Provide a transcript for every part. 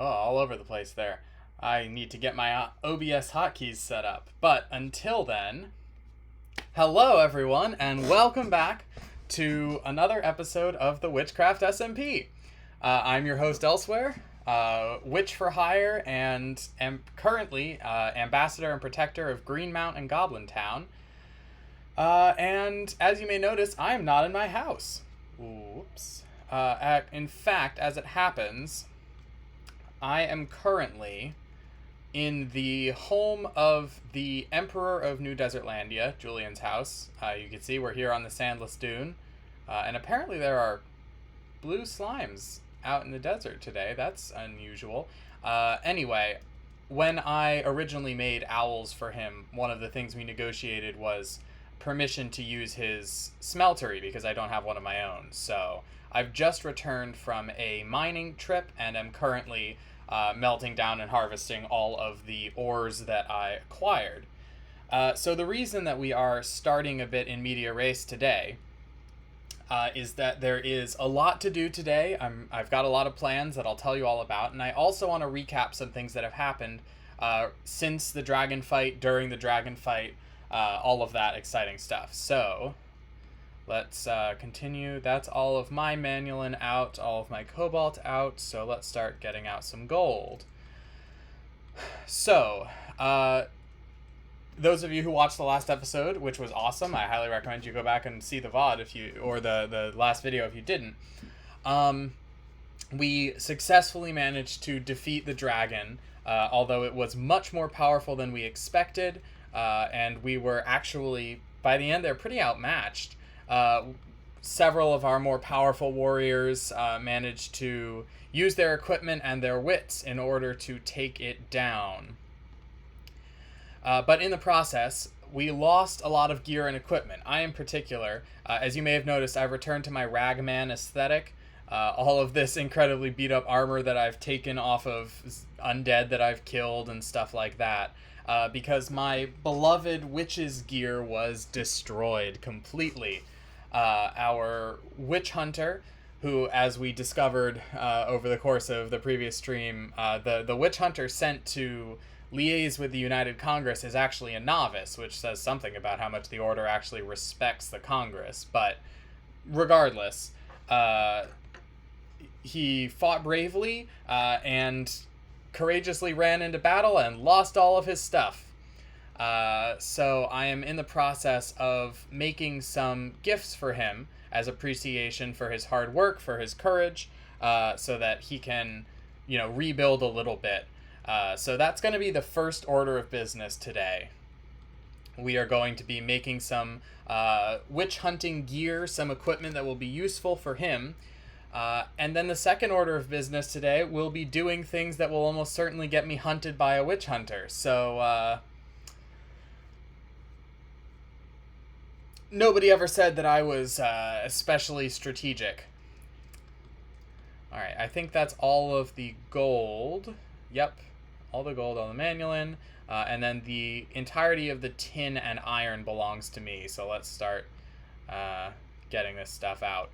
Oh, all over the place there. I need to get my OBS hotkeys set up. But until then, hello everyone, and welcome back to another episode of the WitchCraft SMP. I'm your host Elsewhere, Witch for Hire, and am currently Ambassador and Protector of Greenmount and Goblin Town. And as you may notice, I am not in my house. Oops. In fact, as it happens, I am currently in the home of the Emperor of New Desertlandia, Julian's house. You can see we're here on the Sandless Dune. And apparently there are blue slimes out in the desert today. That's unusual. Anyway, when I originally made owls for him, one of the things we negotiated was permission to use his smeltery because I don't have one of my own. So I've just returned from a mining trip and am currently melting down and harvesting all of the ores that I acquired. So the reason that we are starting a bit in media res today is that there is a lot to do today. I've got a lot of plans that I'll tell you all about, and I also want to recap some things that have happened since the dragon fight, during the dragon fight, all of that exciting stuff. So let's continue. That's all of my manulin out, all of my cobalt out, so let's start getting out some gold. So, those of you who watched the last episode, which was awesome, I highly recommend you go back and see the VOD if you, or the last video if you didn't. We successfully managed to defeat the dragon, although it was much more powerful than we expected, and we were actually, by the end, they're pretty outmatched. Several of our more powerful warriors managed to use their equipment and their wits in order to take it down. But in the process, we lost a lot of gear and equipment. I, in particular, as you may have noticed, I've returned to my ragman aesthetic. All of this incredibly beat up armor that I've taken off of undead that I've killed and stuff like that. Because my beloved witch's gear was destroyed completely. Our witch hunter, who, as we discovered over the course of the previous stream, the witch hunter sent to liaise with the United Congress is actually a novice, which says something about how much the Order actually respects the Congress. But regardless, he fought bravely and courageously ran into battle and lost all of his stuff. So I am in the process of making some gifts for him as appreciation for his hard work, for his courage, so that he can, rebuild a little bit. So that's going to be the first order of business today. We are going to be making some witch hunting gear, some equipment that will be useful for him. And then the second order of business today will be doing things that will almost certainly get me hunted by a witch hunter. So, nobody ever said that I was especially strategic. Alright, I think that's all of the gold. Yep, all the gold on the manulin. And then the entirety of the tin and iron belongs to me. So let's start getting this stuff out.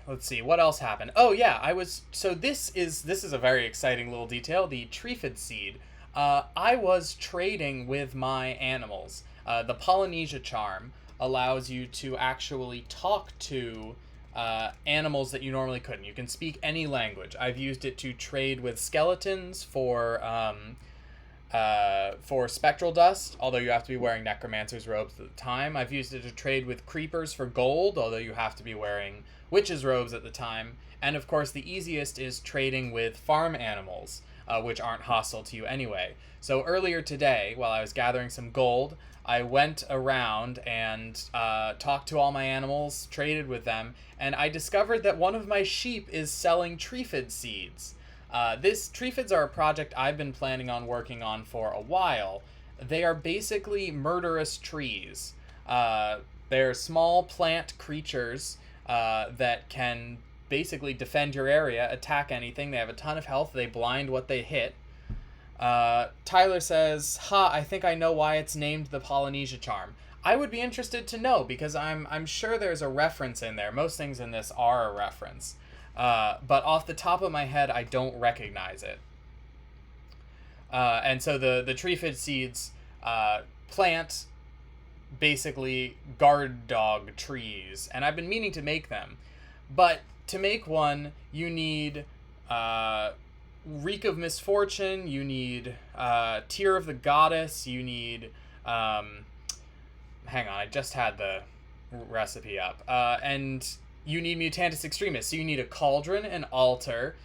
Let's see, what else happened? Oh yeah, so this is a very exciting little detail, the Trephid seed. I was trading with my animals. The Polynesia charm allows you to actually talk to animals that you normally couldn't. You can speak any language. I've used it to trade with skeletons for spectral dust, although you have to be wearing necromancer's robes at the time. I've used it to trade with creepers for gold, although you have to be wearing witch's robes at the time. And of course the easiest is trading with farm animals, which aren't hostile to you anyway. So earlier today, while I was gathering some gold, I went around and talked to all my animals, traded with them, and I discovered that one of my sheep is selling Trephid seeds. Trephids are a project I've been planning on working on for a while. They are basically murderous trees. They're small plant creatures that can basically defend your area, attack anything. They have a ton of health. They blind what they hit. Tyler says, I think I know why it's named the Polynesia charm. I would be interested to know, because I'm sure there's a reference in there. Most things in this are a reference. but off the top of my head, I don't recognize it. And so the Treefid seeds plant basically guard dog trees, and I've been meaning to make them. But to make one, you need Reek of Misfortune, you need Tear of the Goddess, you need... hang on, I just had the recipe up. And you need Mutantis Extremis, so you need a cauldron, an altar,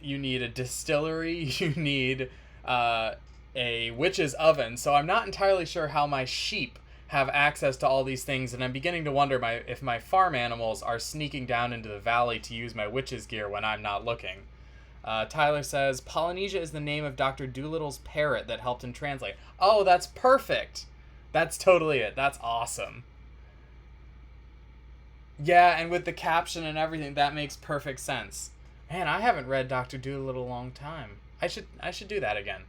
you need a distillery, you need a witch's oven. So I'm not entirely sure how my sheep have access to all these things, and I'm beginning to wonder if my farm animals are sneaking down into the valley to use my witch's gear when I'm not looking. Tyler says, Polynesia is the name of Dr. Doolittle's parrot that helped him translate. Oh, that's perfect! That's totally it. That's awesome. Yeah, and with the caption and everything, that makes perfect sense. Man, I haven't read Dr. Doolittle in a long time. I should do that again.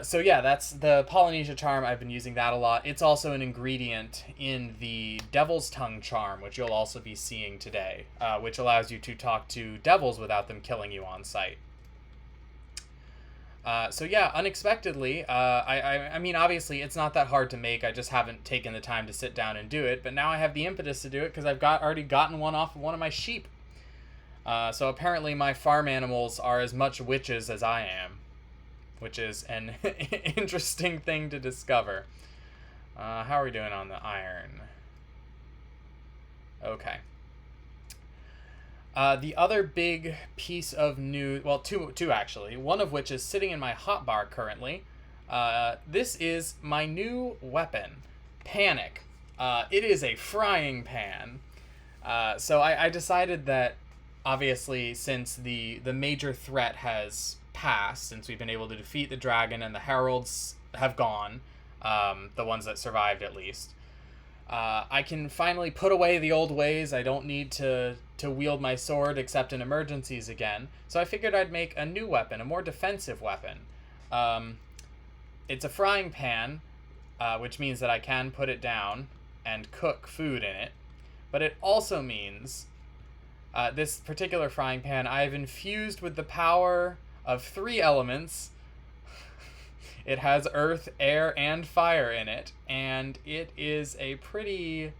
So yeah, that's the Polynesia charm. I've been using that a lot. It's also an ingredient in the Devil's Tongue charm, which you'll also be seeing today, which allows you to talk to devils without them killing you on sight. So yeah, unexpectedly, I mean, obviously it's not that hard to make. I just haven't taken the time to sit down and do it. But now I have the impetus to do it because I've already gotten one off of one of my sheep. So apparently my farm animals are as much witches as I am, which is an interesting thing to discover. How are we doing on the iron? Okay. The other big piece of news, well, two actually, one of which is sitting in my hotbar currently. This is my new weapon, Panic. It is a frying pan. So I decided that, obviously, since the major threat has passed, since we've been able to defeat the dragon and the heralds have gone, the ones that survived at least, I can finally put away the old ways. I don't need to wield my sword except in emergencies again. So I figured I'd make a new weapon, a more defensive weapon. It's a frying pan, which means that I can put it down and cook food in it. But it also means this particular frying pan I've infused with the power of 3 elements. It has earth, air, and fire in it, and it is a pretty,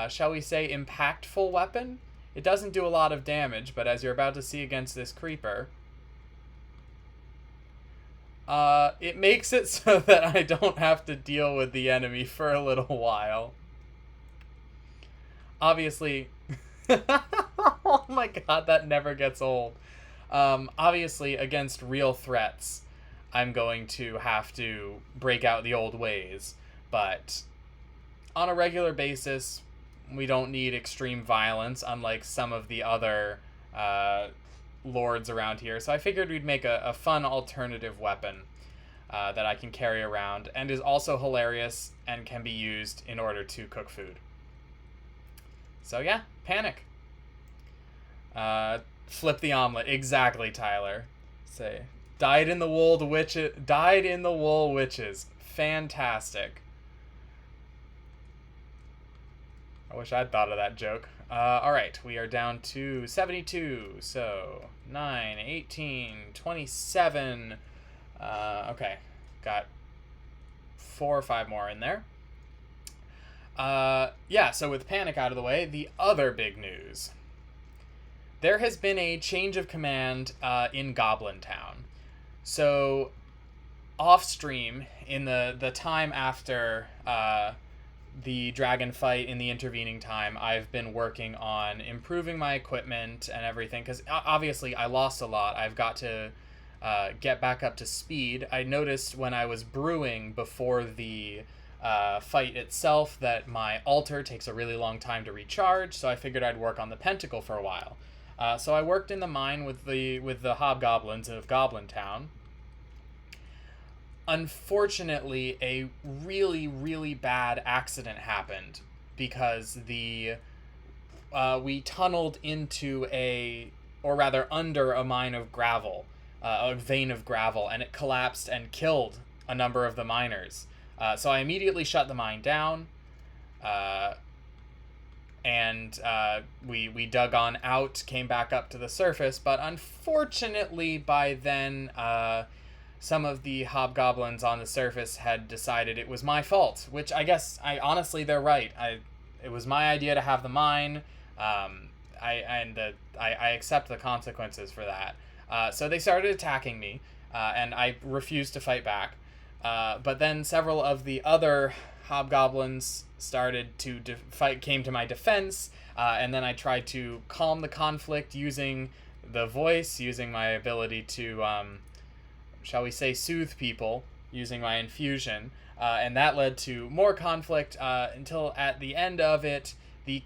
shall we say, impactful weapon. It doesn't do a lot of damage, but as you're about to see against this creeper, it makes it so that I don't have to deal with the enemy for a little while. Obviously, oh my god, that never gets old. Obviously, against real threats, I'm going to have to break out the old ways, but on a regular basis, we don't need extreme violence, unlike some of the other lords around here. So I figured we'd make a fun alternative weapon that I can carry around, and is also hilarious and can be used in order to cook food. So yeah, Panic. Flip the omelet. Exactly, Tyler. Say... Died in the wool witches. Fantastic. I wish I'd thought of that joke. Alright, we are down to 72. So, 9, 18, 27. Okay, got 4 or 5 more in there. Yeah, so with Panic out of the way, the other big news. There has been a change of command in Goblin Town. So, off-stream, in the time after the dragon fight, in the intervening time, I've been working on improving my equipment and everything, because obviously I lost a lot. I've got to get back up to speed. I noticed when I was brewing before the fight itself that my altar takes a really long time to recharge, so I figured I'd work on the pentacle for a while. So I worked in the mine with the hobgoblins of Goblin Town. Unfortunately, a really, really bad accident happened because we tunneled into under a mine of gravel, a vein of gravel, and it collapsed and killed a number of the miners. So I immediately shut the mine down, and and we dug on out, came back up to the surface, but unfortunately by then some of the hobgoblins on the surface had decided it was my fault, which I guess honestly they're right. It was my idea to have the mine. I accept the consequences for that. So they started attacking me, and I refused to fight back. But then several of the other hobgoblins started to came to my defense, and then I tried to calm the conflict using the voice, using my ability to, shall we say, soothe people, using my infusion, and that led to more conflict until at the end of it, the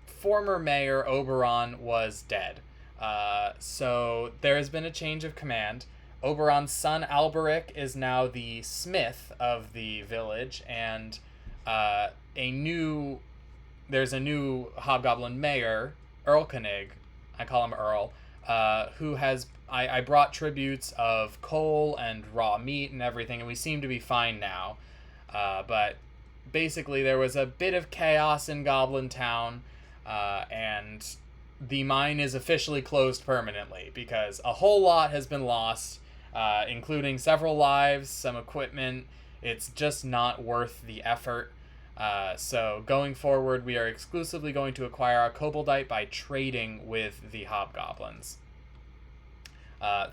former mayor, Oberon, was dead. So there has been a change of command. Oberon's son, Alberic, is now the smith of the village, and there's a new hobgoblin mayor, Earl Koenig, I call him Earl, who has... I brought tributes of coal and raw meat and everything, and we seem to be fine now. But basically there was a bit of chaos in Goblin Town, and the mine is officially closed permanently because a whole lot has been lost, including several lives, some equipment. It's just not worth the effort. So going forward, we are exclusively going to acquire our koboldite by trading with the hobgoblins.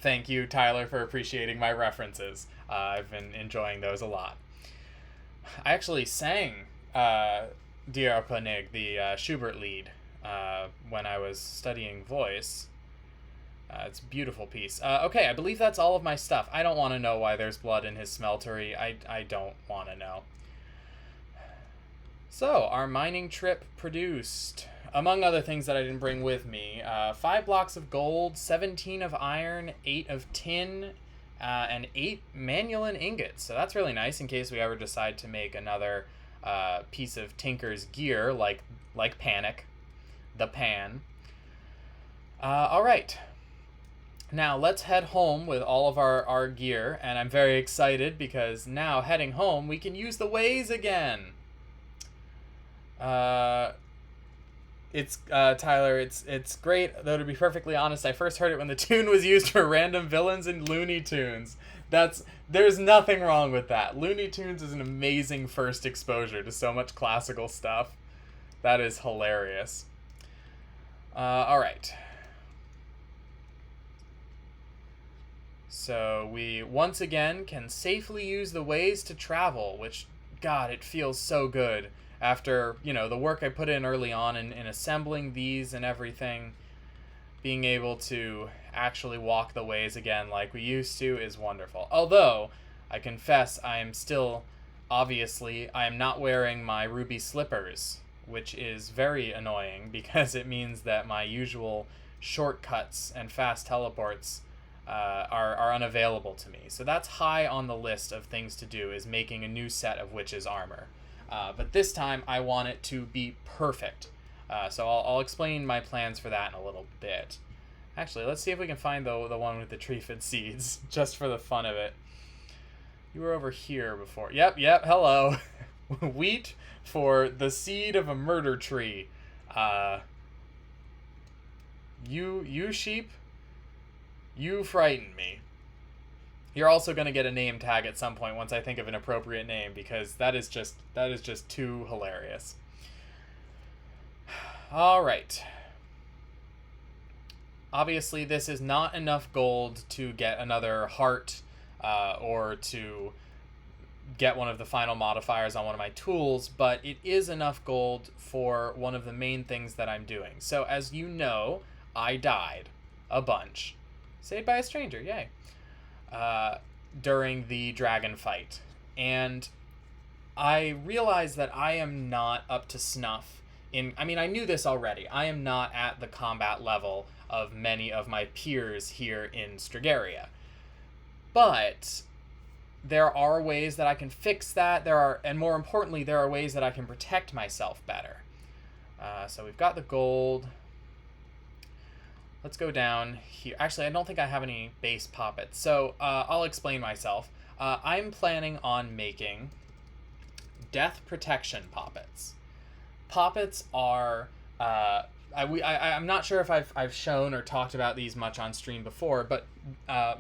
Thank you, Tyler, for appreciating my references. I've been enjoying those a lot. I actually sang Dear Koenig, the Schubert Lied, when I was studying voice. It's a beautiful piece. Okay, I believe that's all of my stuff. I don't want to know why there's blood in his smeltery. I don't want to know. So, our mining trip produced, among other things that I didn't bring with me, 5 blocks of gold, 17 of iron, 8 of tin, and 8 manulin ingots. So that's really nice in case we ever decide to make another piece of Tinker's gear, like Panic, the Pan. All right. Now, let's head home with all of our gear, and I'm very excited because now, heading home, we can use the ways again. Tyler, it's great, though to be perfectly honest, I first heard it when the tune was used for random villains in Looney Tunes. There's nothing wrong with that. Looney Tunes is an amazing first exposure to so much classical stuff. That is hilarious. Alright. So we once again can safely use the ways to travel, which, God, it feels so good. After, the work I put in early on in assembling these and everything, being able to actually walk the ways again like we used to is wonderful. Although, I confess, I am not wearing my ruby slippers, which is very annoying because it means that my usual shortcuts and fast teleports are unavailable to me. So that's high on the list of things to do, is making a new set of witch's armor. But this time I want it to be perfect. So I'll explain my plans for that in a little bit. Actually, let's see if we can find the one with the Treefid seeds, just for the fun of it. You were over here before. Yep, hello. Wheat for the seed of a murder tree. You sheep, you frighten me. You're also going to get a name tag at some point once I think of an appropriate name, because that is just too hilarious. All right. Obviously, this is not enough gold to get another heart or to get one of the final modifiers on one of my tools, but it is enough gold for one of the main things that I'm doing. So as you know, I died a bunch. Saved by a stranger, yay. During the dragon fight. And I realized that I am not up to snuff I knew this already. I am not at the combat level of many of my peers here in Stragaria. But there are ways that I can fix that. And more importantly, there are ways that I can protect myself better. So we've got the gold. Let's go down here. Actually, I don't think I have any base poppets, so I'll explain myself. I'm planning on making death protection poppets. Poppets are I'm not sure if I've shown or talked about these much on stream before, but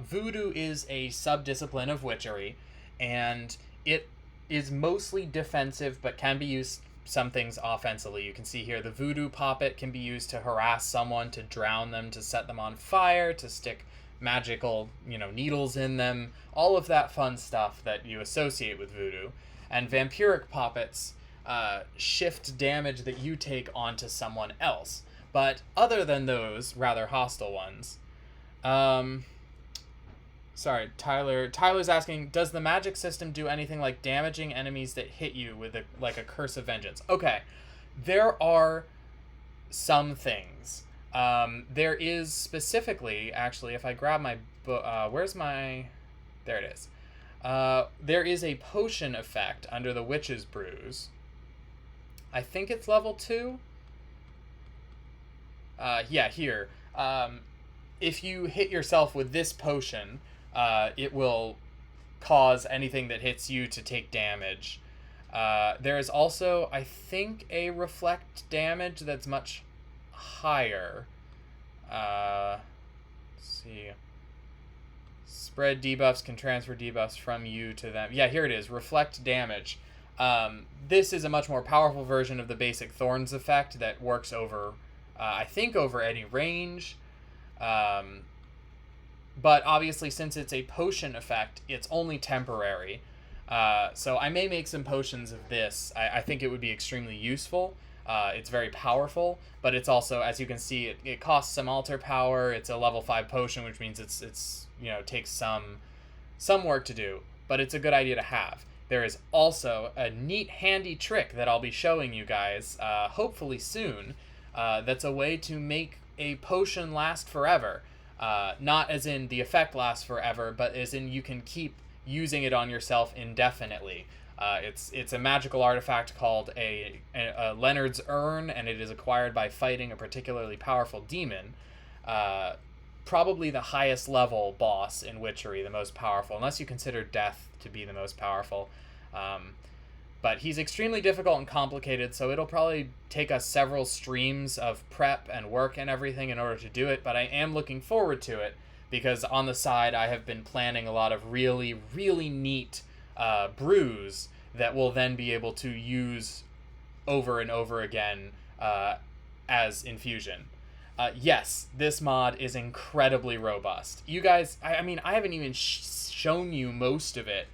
voodoo is a subdiscipline of witchery, and it is mostly defensive, but can be used some things offensively. You can see here the voodoo poppet can be used to harass someone, to drown them, to set them on fire, to stick magical, needles in them, all of that fun stuff that you associate with voodoo. And vampiric poppets shift damage that you take onto someone else. But other than those rather hostile ones, sorry, Tyler's asking, does the magic system do anything like damaging enemies that hit you with a curse of vengeance? Okay, there are some things. There is specifically, actually, if I grab my book, where's my, there it is. There is a potion effect under the Witch's Brews. I think it's level 2. Yeah, here. If you hit yourself with this potion, it will cause anything that hits you to take damage. There is also, I think, a reflect damage that's much higher. Let's see. Spread debuffs can transfer debuffs from you to them. Yeah, here it is. Reflect damage. This is a much more powerful version of the basic Thorns effect that works over, I think, over any range. But obviously, since it's a potion effect, it's only temporary. So I may make some potions of this. I think it would be extremely useful. It's very powerful, but it's also, as you can see, it costs some altar power. It's a level 5 potion, which means it's takes some work to do, but it's a good idea to have. There is also a neat, handy trick that I'll be showing you guys, hopefully soon, that's a way to make a potion last forever. Not as in the effect lasts forever, but as in you can keep using it on yourself indefinitely. It's a magical artifact called a Leonard's Urn, and it is acquired by fighting a particularly powerful demon. Probably the highest level boss in witchery, the most powerful, unless you consider Death to be the most powerful. But he's extremely difficult and complicated, so it'll probably take us several streams of prep and work and everything in order to do it, but I am looking forward to it, because on the side I have been planning a lot of really, really neat brews that we'll then be able to use over and over again as infusion. Yes, this mod is incredibly robust. You guys, I mean, I haven't even shown you most of it.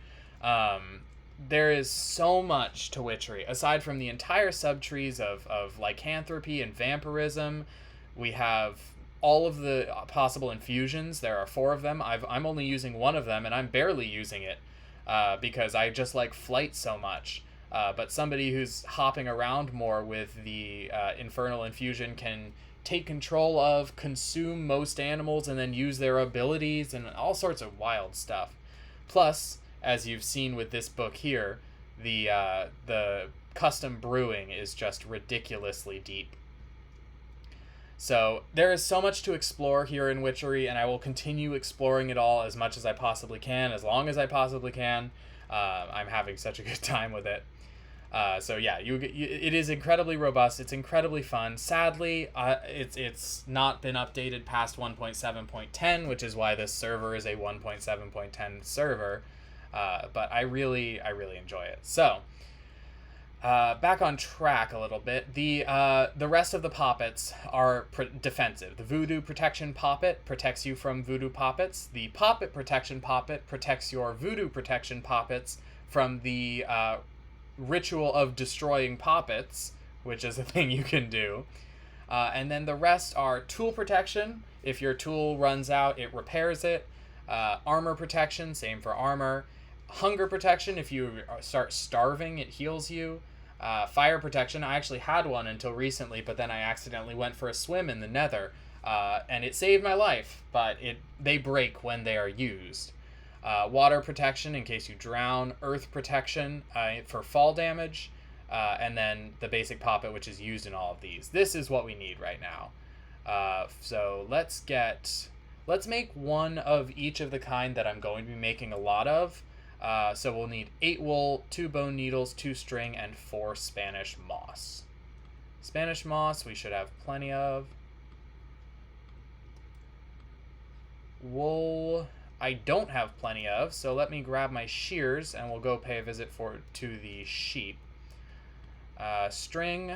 There is so much to witchery. Aside from the entire subtrees of lycanthropy and vampirism, we have all of the possible infusions. There are 4 of them. I'm only using one of them, and I'm barely using it because I just like flight so much. But somebody who's hopping around more with the infernal infusion can take control of, consume most animals, and then use their abilities and all sorts of wild stuff. Plus, as you've seen with this book here, the custom brewing is just ridiculously deep. So there is so much to explore here in Witchery, and I will continue exploring it all as much as I possibly can, as long as I possibly can. I'm having such a good time with it. So yeah, it is incredibly robust. It's incredibly fun. Sadly, it's not been updated past 1.7.10, which is why this server is a 1.7.10 server. But I really enjoy it. So back on track a little bit. The rest of the poppets are defensive. The Voodoo Protection Poppet protects you from Voodoo Poppets. The Poppet Protection Poppet protects your Voodoo Protection Poppets from the Ritual of Destroying Poppets, which is a thing you can do. And then the rest are Tool Protection. If your tool runs out, it repairs it. Armor Protection, same for armor. Hunger Protection, if you start starving, it heals you. Fire Protection, I actually had one until recently, but then I accidentally went for a swim in the Nether, and it saved my life, but they break when they are used. Water Protection, in case you drown. Earth Protection, for fall damage. And then the basic poppet, which is used in all of these. This is what we need right now. So let's make one of each of the kind that I'm going to be making a lot of. So we'll need 8 wool, 2 bone needles, 2 string, and 4 Spanish moss. Spanish moss we should have plenty of. Wool I don't have plenty of, so let me grab my shears and we'll go pay a visit to the sheep. String,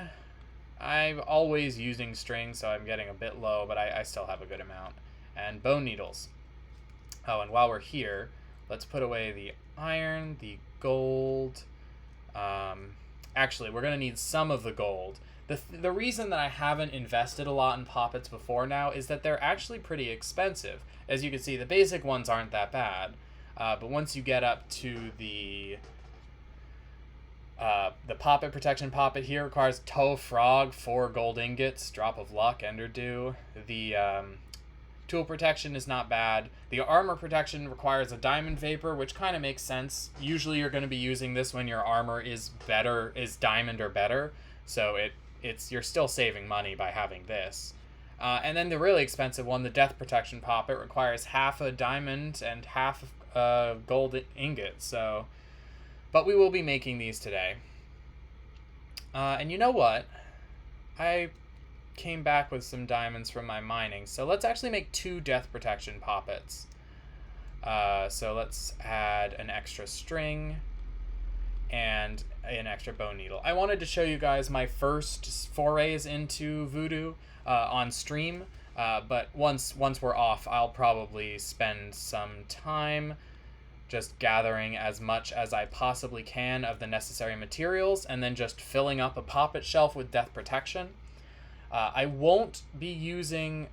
I'm always using string, so I'm getting a bit low, but I still have a good amount. And bone needles. Oh, and while we're here, let's put away the iron, the gold. Actually, we're going to need some of the gold. The reason that I haven't invested a lot in poppets before now is that they're actually pretty expensive. As you can see, the basic ones aren't that bad. But once you get up to the poppet protection poppet here requires toe frog, 4 gold ingots, drop of luck, ender dew. The tool protection is not bad. The armor protection requires a diamond vapor, which kind of makes sense. Usually you're going to be using this when your armor is diamond or better. So you're still saving money by having this. And then the really expensive one, the death protection poppet, requires half a diamond and half a gold ingot. So, but we will be making these today. And you know what? I came back with some diamonds from my mining. So let's actually make 2 death protection poppets. So let's add an extra string and an extra bone needle. I wanted to show you guys my first forays into voodoo on stream, but once we're off, I'll probably spend some time just gathering as much as I possibly can of the necessary materials and then just filling up a poppet shelf with death protection. I won't be using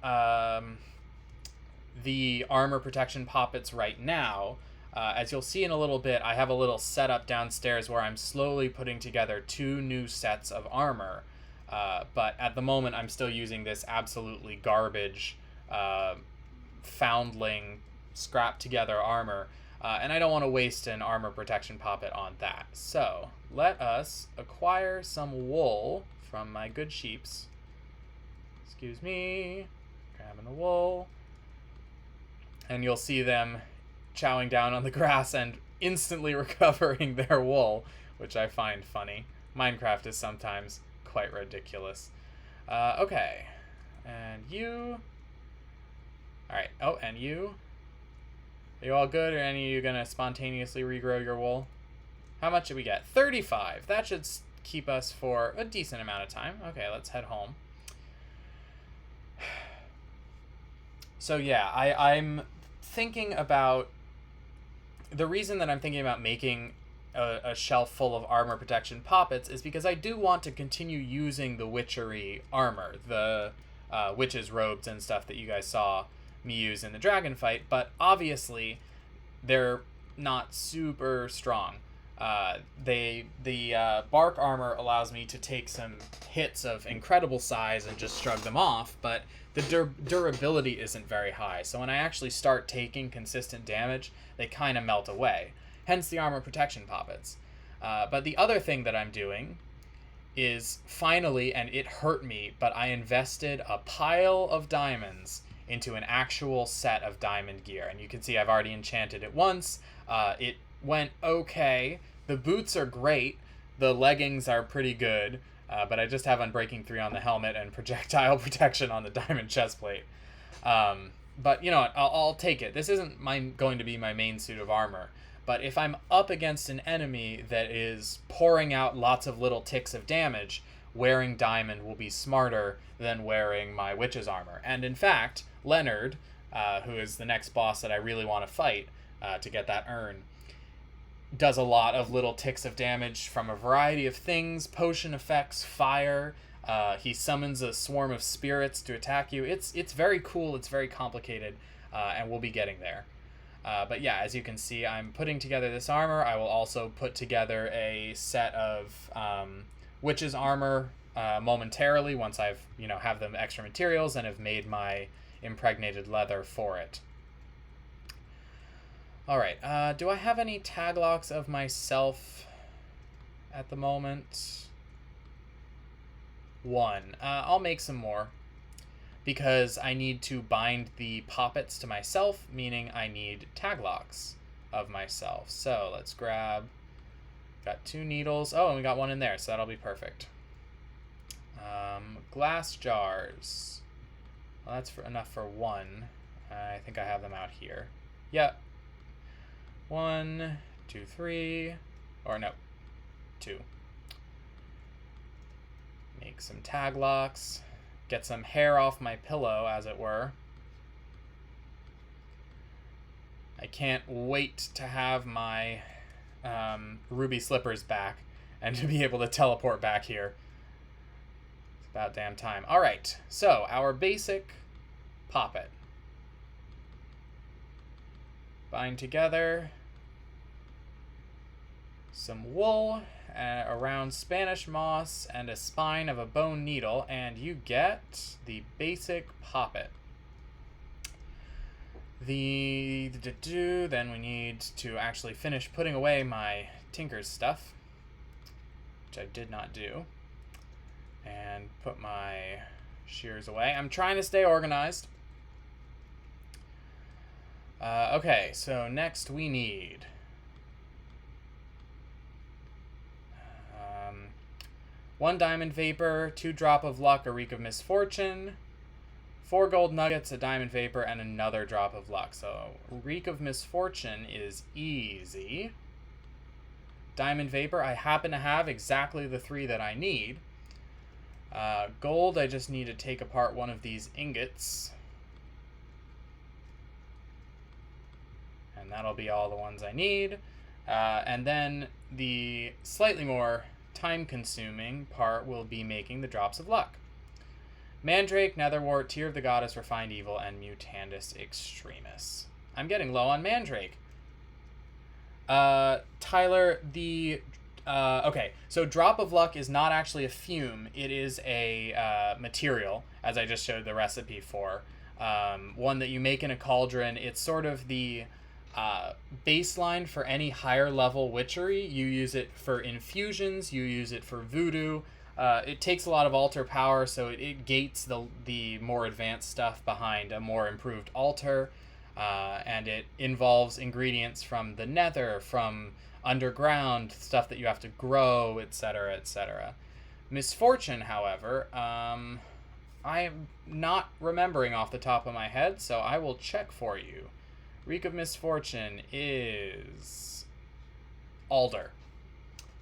the armor protection poppets right now. As you'll see in a little bit, I have a little setup downstairs where I'm slowly putting together 2 new sets of armor. But at the moment, I'm still using this absolutely garbage foundling scrap together armor. And I don't want to waste an armor protection poppet on that. So let us acquire some wool from my good sheeps. Excuse me. Grabbing the wool. And you'll see them chowing down on the grass and instantly recovering their wool, which I find funny. Minecraft is sometimes quite ridiculous. Okay. And you. Alright. Oh, and you. Are you all good, or any of you going to spontaneously regrow your wool? How much did we get? 35. That should keep us for a decent amount of time. Okay, let's head home. So yeah, I'm thinking about... The reason that I'm thinking about making a shelf full of armor protection poppets is because I do want to continue using the witchery armor, the witches' robes and stuff that you guys saw me use in the dragon fight, but obviously they're not super strong. The bark armor allows me to take some hits of incredible size and just shrug them off, but the durability isn't very high. So when I actually start taking consistent damage, they kind of melt away. Hence the armor protection poppets. But the other thing that I'm doing is finally, and it hurt me, but I invested a pile of diamonds into an actual set of diamond gear. And you can see I've already enchanted it once. It went okay. The boots are great. The leggings are pretty good. But I just have Unbreaking 3 on the helmet and projectile protection on the diamond chestplate. But you know what? I'll take it. This isn't going to be my main suit of armor. But if I'm up against an enemy that is pouring out lots of little ticks of damage, wearing diamond will be smarter than wearing my witch's armor. And in fact, Leonard, who is the next boss that I really want to fight to get that urn, does a lot of little ticks of damage from a variety of things, potion effects, fire. He summons a swarm of spirits to attack you. It's very cool, it's very complicated, and we'll be getting there. But yeah, as you can see, I'm putting together this armor. I will also put together a set of witch's armor momentarily once I've, have the extra materials and have made my impregnated leather for it. Alright, do I have any tag locks of myself at the moment? 1. I'll make some more, because I need to bind the poppets to myself, meaning I need tag locks of myself. So let's grab, got 2 needles. Oh, and we got 1 in there, so that'll be perfect. Glass jars. Well, that's enough for one. I think I have them out here. Yep. 1, 2, 3. Or no, 2. Make some tag locks. Get some hair off my pillow, as it were. I can't wait to have my ruby slippers back and to be able to teleport back here. It's about damn time. All right, so our basic poppet. Bind together some wool around Spanish moss and a spine of a bone needle, and you get the basic poppet. Then we need to actually finish putting away my tinker's stuff, which I did not do, and put my shears away. I'm trying to stay organized. Okay, so next we need 1 diamond vapor, 2 drop of luck, a reek of misfortune, 4 gold nuggets, a diamond vapor, and another drop of luck. So reek of misfortune is easy. Diamond vapor, I happen to have exactly the 3 that I need. Gold, I just need to take apart one of these ingots. And that'll be all the ones I need. And then the slightly more time-consuming part will be making the drops of luck. Mandrake, Netherwort, Tear of the Goddess, Refined Evil, and Mutandis Extremis. I'm getting low on Mandrake. Tyler, okay, so Drop of Luck is not actually a fume. It is a material, as I just showed the recipe for. One that you make in a cauldron. It's sort of the baseline for any higher level witchery. You use it for infusions, you use it for voodoo. It takes a lot of altar power, so it gates the more advanced stuff behind a more improved altar, and it involves ingredients from the nether, from underground, stuff that you have to grow, etc., etc. Misfortune, however, I am not remembering off the top of my head, so I will check for you. Reek of Misfortune is alder.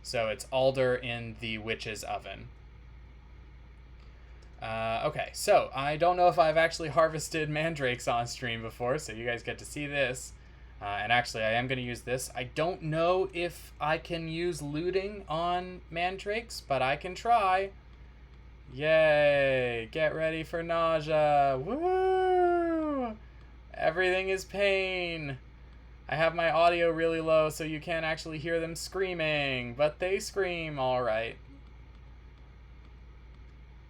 So it's alder in the witch's oven. Okay, so I don't know if I've actually harvested mandrakes on stream before, so you guys get to see this. And actually, I am going to use this. I don't know if I can use looting on mandrakes, but I can try. Yay! Get ready for nausea. Woo! Everything is pain. I have my audio really low so you can't actually hear them screaming, but they scream all right.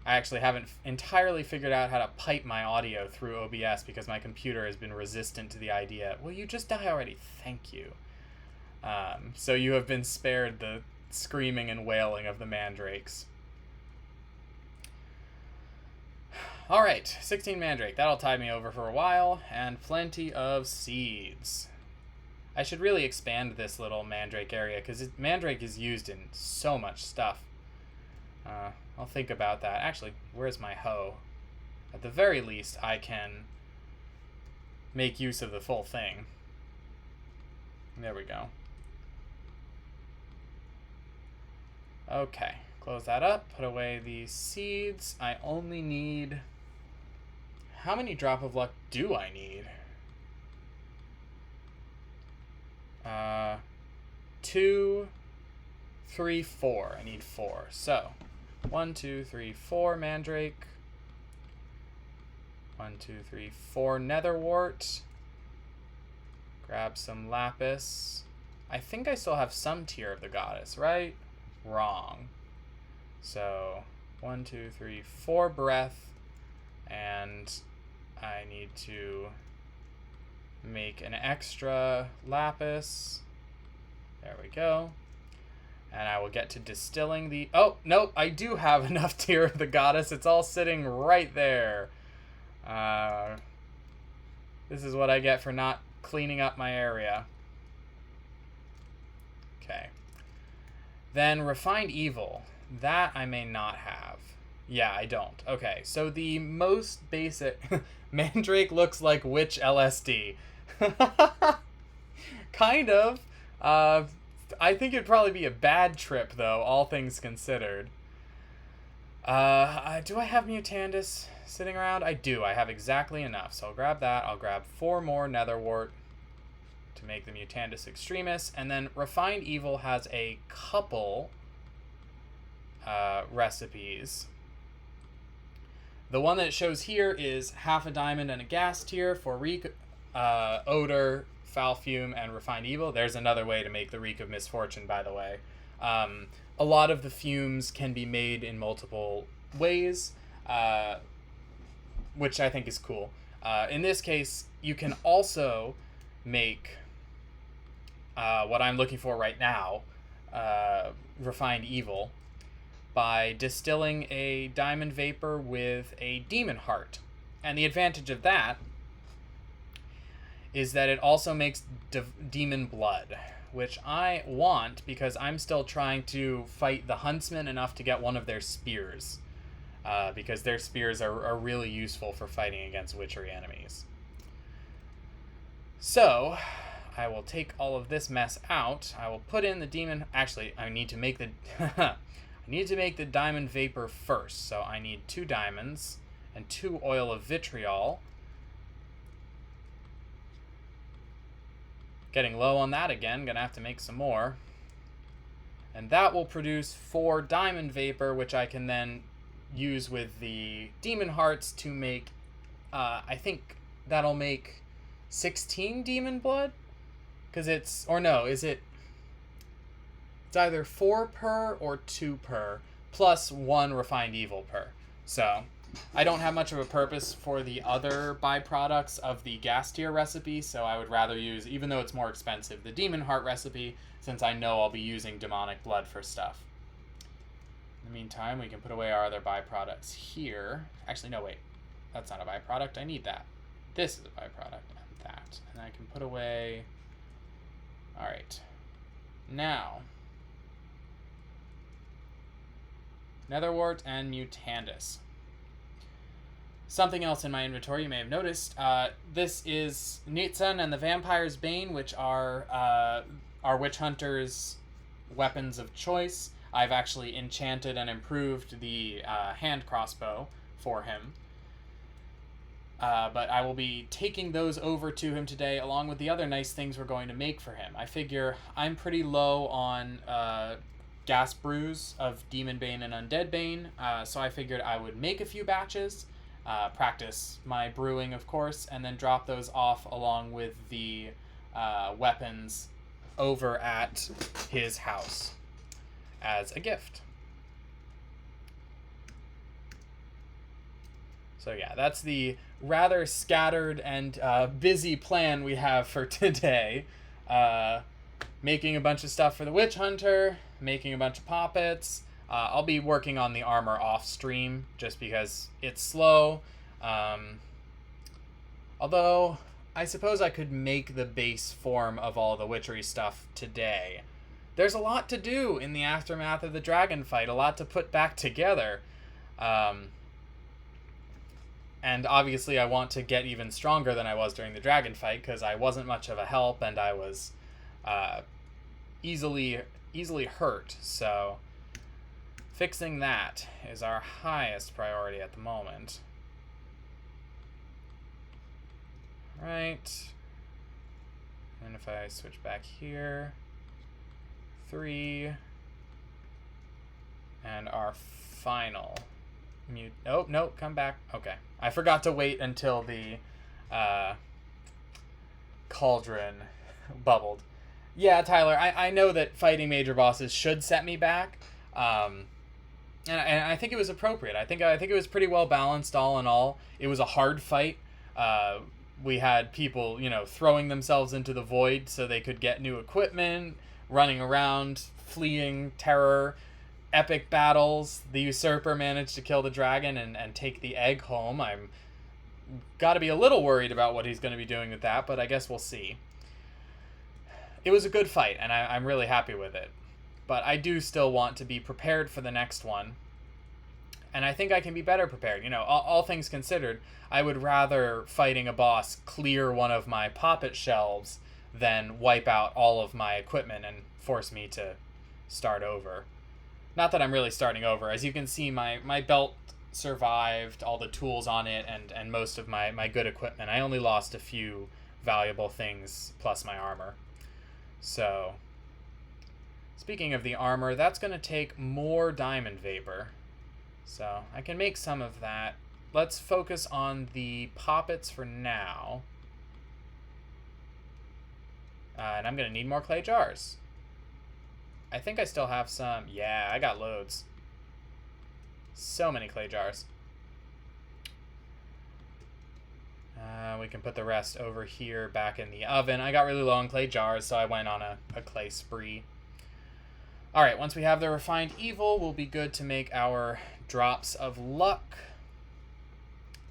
I actually haven't entirely figured out how to pipe my audio through OBS because my computer has been resistant to the idea. Will you just die already? Thank you. So you have been spared the screaming and wailing of the mandrakes. All right, 16 mandrake. That'll tide me over for a while, and plenty of seeds. I should really expand this little mandrake area, because mandrake is used in so much stuff. I'll think about that. Actually, where's my hoe? At the very least, I can make use of the full thing. There we go. Okay, close that up, put away these seeds. I only need... How many drop of luck do I need? 2, 3, 4. I need 4. So, 1, 2, 3, 4 mandrake. 1, 2, 3, 4 netherwort. Grab some lapis. I think I still have some Tear of the Goddess, right? Wrong. So, 1, 2, 3, 4 breath. And I need to make an extra lapis. There we go. And I will get to distilling the... Oh, nope, I do have enough Tear of the Goddess. It's all sitting right there. This is what I get for not cleaning up my area. Okay. Then Refined Evil. That I may not have. Yeah, I don't. Okay, so the most basic... Mandrake looks like witch LSD. Kind of. Uh, I think it'd probably be a bad trip, though, all things considered. Do I have Mutandis sitting around? I do. I have exactly enough. So I'll grab that. I'll grab 4 more Netherwort to make the Mutandis Extremis. And then Refined Evil has a couple recipes. The one that it shows here is half a diamond and a gas tier for Reek, Odor, Foul Fume, and Refined Evil. There's another way to make the Reek of Misfortune, by the way. A lot of the fumes can be made in multiple ways, which I think is cool. In this case, you can also make what I'm looking for right now, Refined Evil, by distilling a diamond vapor with a demon heart. And the advantage of that is that it also makes demon blood, which I want because I'm still trying to fight the huntsmen enough to get one of their spears, because their spears are really useful for fighting against witchery enemies. So I will take all of this mess out. I will put in the demon... Actually, I need to make the... I need to make the diamond vapor first. So I need 2 diamonds and 2 oil of vitriol. Getting low on that again. Gonna have to make some more. And that will produce 4 diamond vapor, which I can then use with the demon hearts to make... I think that'll make 16 demon blood? Because it's... Or no, is it... It's either 4 per or 2 per, plus 1 refined evil per. So I don't have much of a purpose for the other byproducts of the gas tier recipe, so I would rather use, even though it's more expensive, the demon heart recipe, since I know I'll be using demonic blood for stuff. In the meantime, we can put away our other byproducts here. Actually, no, wait. That's not a byproduct. I need that. This is a byproduct, and that. And I can put away... Alright. Now... Netherwort and Mutandis. Something else in my inventory you may have noticed. This is Nitzan and the Vampire's Bane, which are our Witch Hunter's weapons of choice. I've actually enchanted and improved the hand crossbow for him. But I will be taking those over to him today, along with the other nice things we're going to make for him. I figure I'm pretty low on... gas brews of Demon Bane and Undead Bane, so I figured I would make a few batches, practice my brewing, of course, and then drop those off along with the weapons over at his house as a gift. So yeah, that's the rather scattered and busy plan we have for today. Making a bunch of stuff for the Witch Hunter, making a bunch of poppets. I'll be working on the armor off stream just because it's slow. Although, I suppose I could make the base form of all the witchery stuff today. There's a lot to do in the aftermath of the dragon fight, a lot to put back together. And obviously I want to get even stronger than I was during the dragon fight, because I wasn't much of a help and I was easily hurt. So fixing that is our highest priority at the moment. Right. And if I switch back here, 3, and our final mute. Oh, no, come back. Okay. I forgot to wait until the cauldron bubbled. Yeah, Tyler, I know that fighting major bosses should set me back. And I think it was appropriate. I think it was pretty well balanced all in all. It was a hard fight. We had people, throwing themselves into the void so they could get new equipment, running around, fleeing terror, epic battles. The usurper managed to kill the dragon and take the egg home. I'm got to be a little worried about what he's going to be doing with that, but I guess we'll see. It was a good fight, and I'm really happy with it. But I do still want to be prepared for the next one. And I think I can be better prepared. You know, all things considered, I would rather fighting a boss clear one of my poppet shelves than wipe out all of my equipment and force me to start over. Not that I'm really starting over. As you can see, my belt survived, all the tools on it, and most of my good equipment. I only lost a few valuable things plus my armor. So, speaking of the armor, that's going to take more diamond vapor. So, I can make some of that. Let's focus on the poppets for now. And I'm going to need more clay jars. I think I still have some. Yeah, I got loads. So many clay jars. We can put the rest over here back in the oven. I got really low on clay jars, so I went on a clay spree. Alright, once we have the refined evil, we'll be good to make our drops of luck.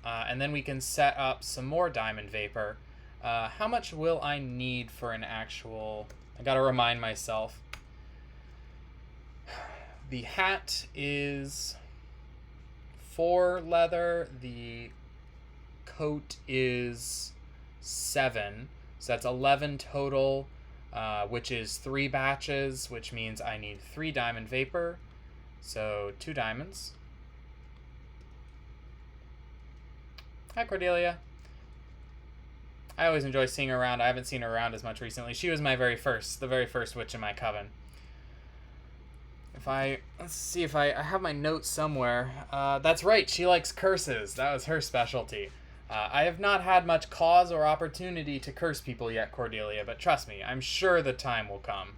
And then we can set up some more diamond vapor. How much will I need for an actual... I gotta remind myself. The hat is 4 leather. The coat is 7. So that's 11 total, which is 3 batches, which means I need 3 diamond vapor. So 2 diamonds. Hi, Cordelia. I always enjoy seeing her around. I haven't seen her around as much recently. She was the very first witch in my coven. Let's see if I have my notes somewhere. That's right, she likes curses. That was her specialty. I have not had much cause or opportunity to curse people yet, Cordelia, but trust me, I'm sure the time will come.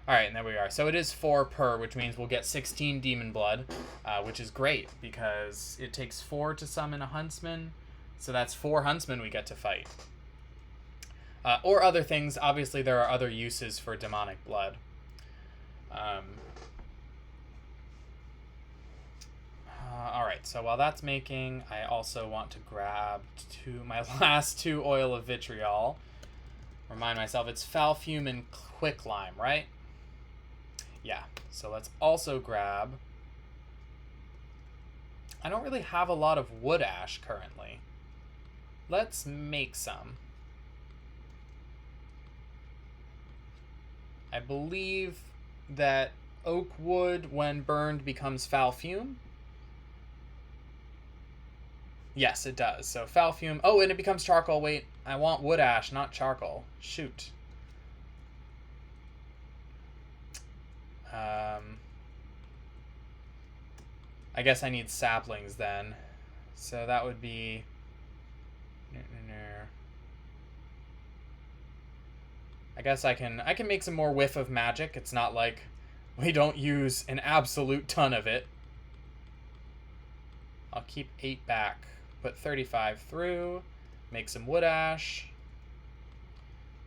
Alright, and there we are. So it is 4 per, which means we'll get 16 demon blood, which is great, because it takes 4 to summon a huntsman, so that's 4 huntsmen we get to fight. Or other things. Obviously, there are other uses for demonic blood. Alright, so while that's making, I also want to grab my last 2 oil of vitriol. Remind myself, it's foul fume and quicklime, right? Yeah, so let's also grab... I don't really have a lot of wood ash currently. Let's make some. I believe that oak wood, when burned, becomes foul fume. Yes, it does. So foul fume. Oh, and it becomes charcoal. Wait, I want wood ash, not charcoal. Shoot. I guess I need saplings then. So that would be... I guess I can make some more whiff of magic. It's not like we don't use an absolute ton of it. I'll keep 8 back. Put 35 through. Make some wood ash.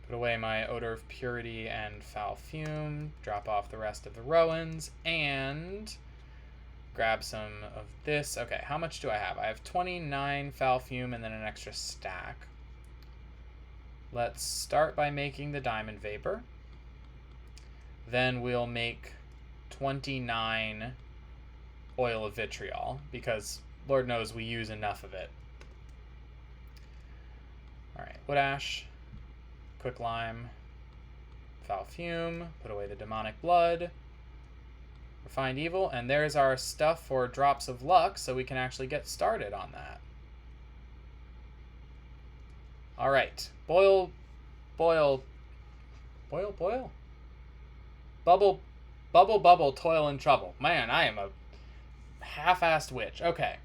Put away my odor of purity and foul fume. Drop off the rest of the Rowans. And grab some of this. Okay, how much do I have? I have 29 foul fume and then an extra stack. Let's start by making the diamond vapor. Then we'll make 29 oil of vitriol, because Lord knows we use enough of it. Alright, wood ash, quicklime, foul fume, put away the demonic blood, refined evil, and there's our stuff for drops of luck, so we can actually get started on that. Alright, boil. Bubble, toil and trouble. Man, I am a half-assed witch. Okay.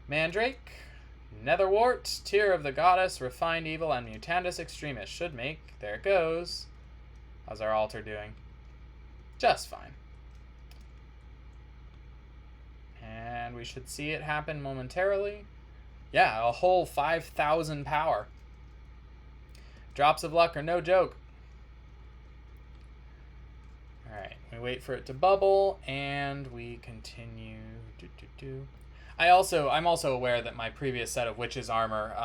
Mandrake, Netherwort, Tear of the Goddess, Refined Evil, and Mutandus Extremis should make. There it goes. How's our altar doing? Just fine. And we should see it happen momentarily. Yeah, a whole 5,000 power. Drops of luck are no joke. Alright, we wait for it to bubble, and we continue. I'm also aware that my previous set of Witch's armor,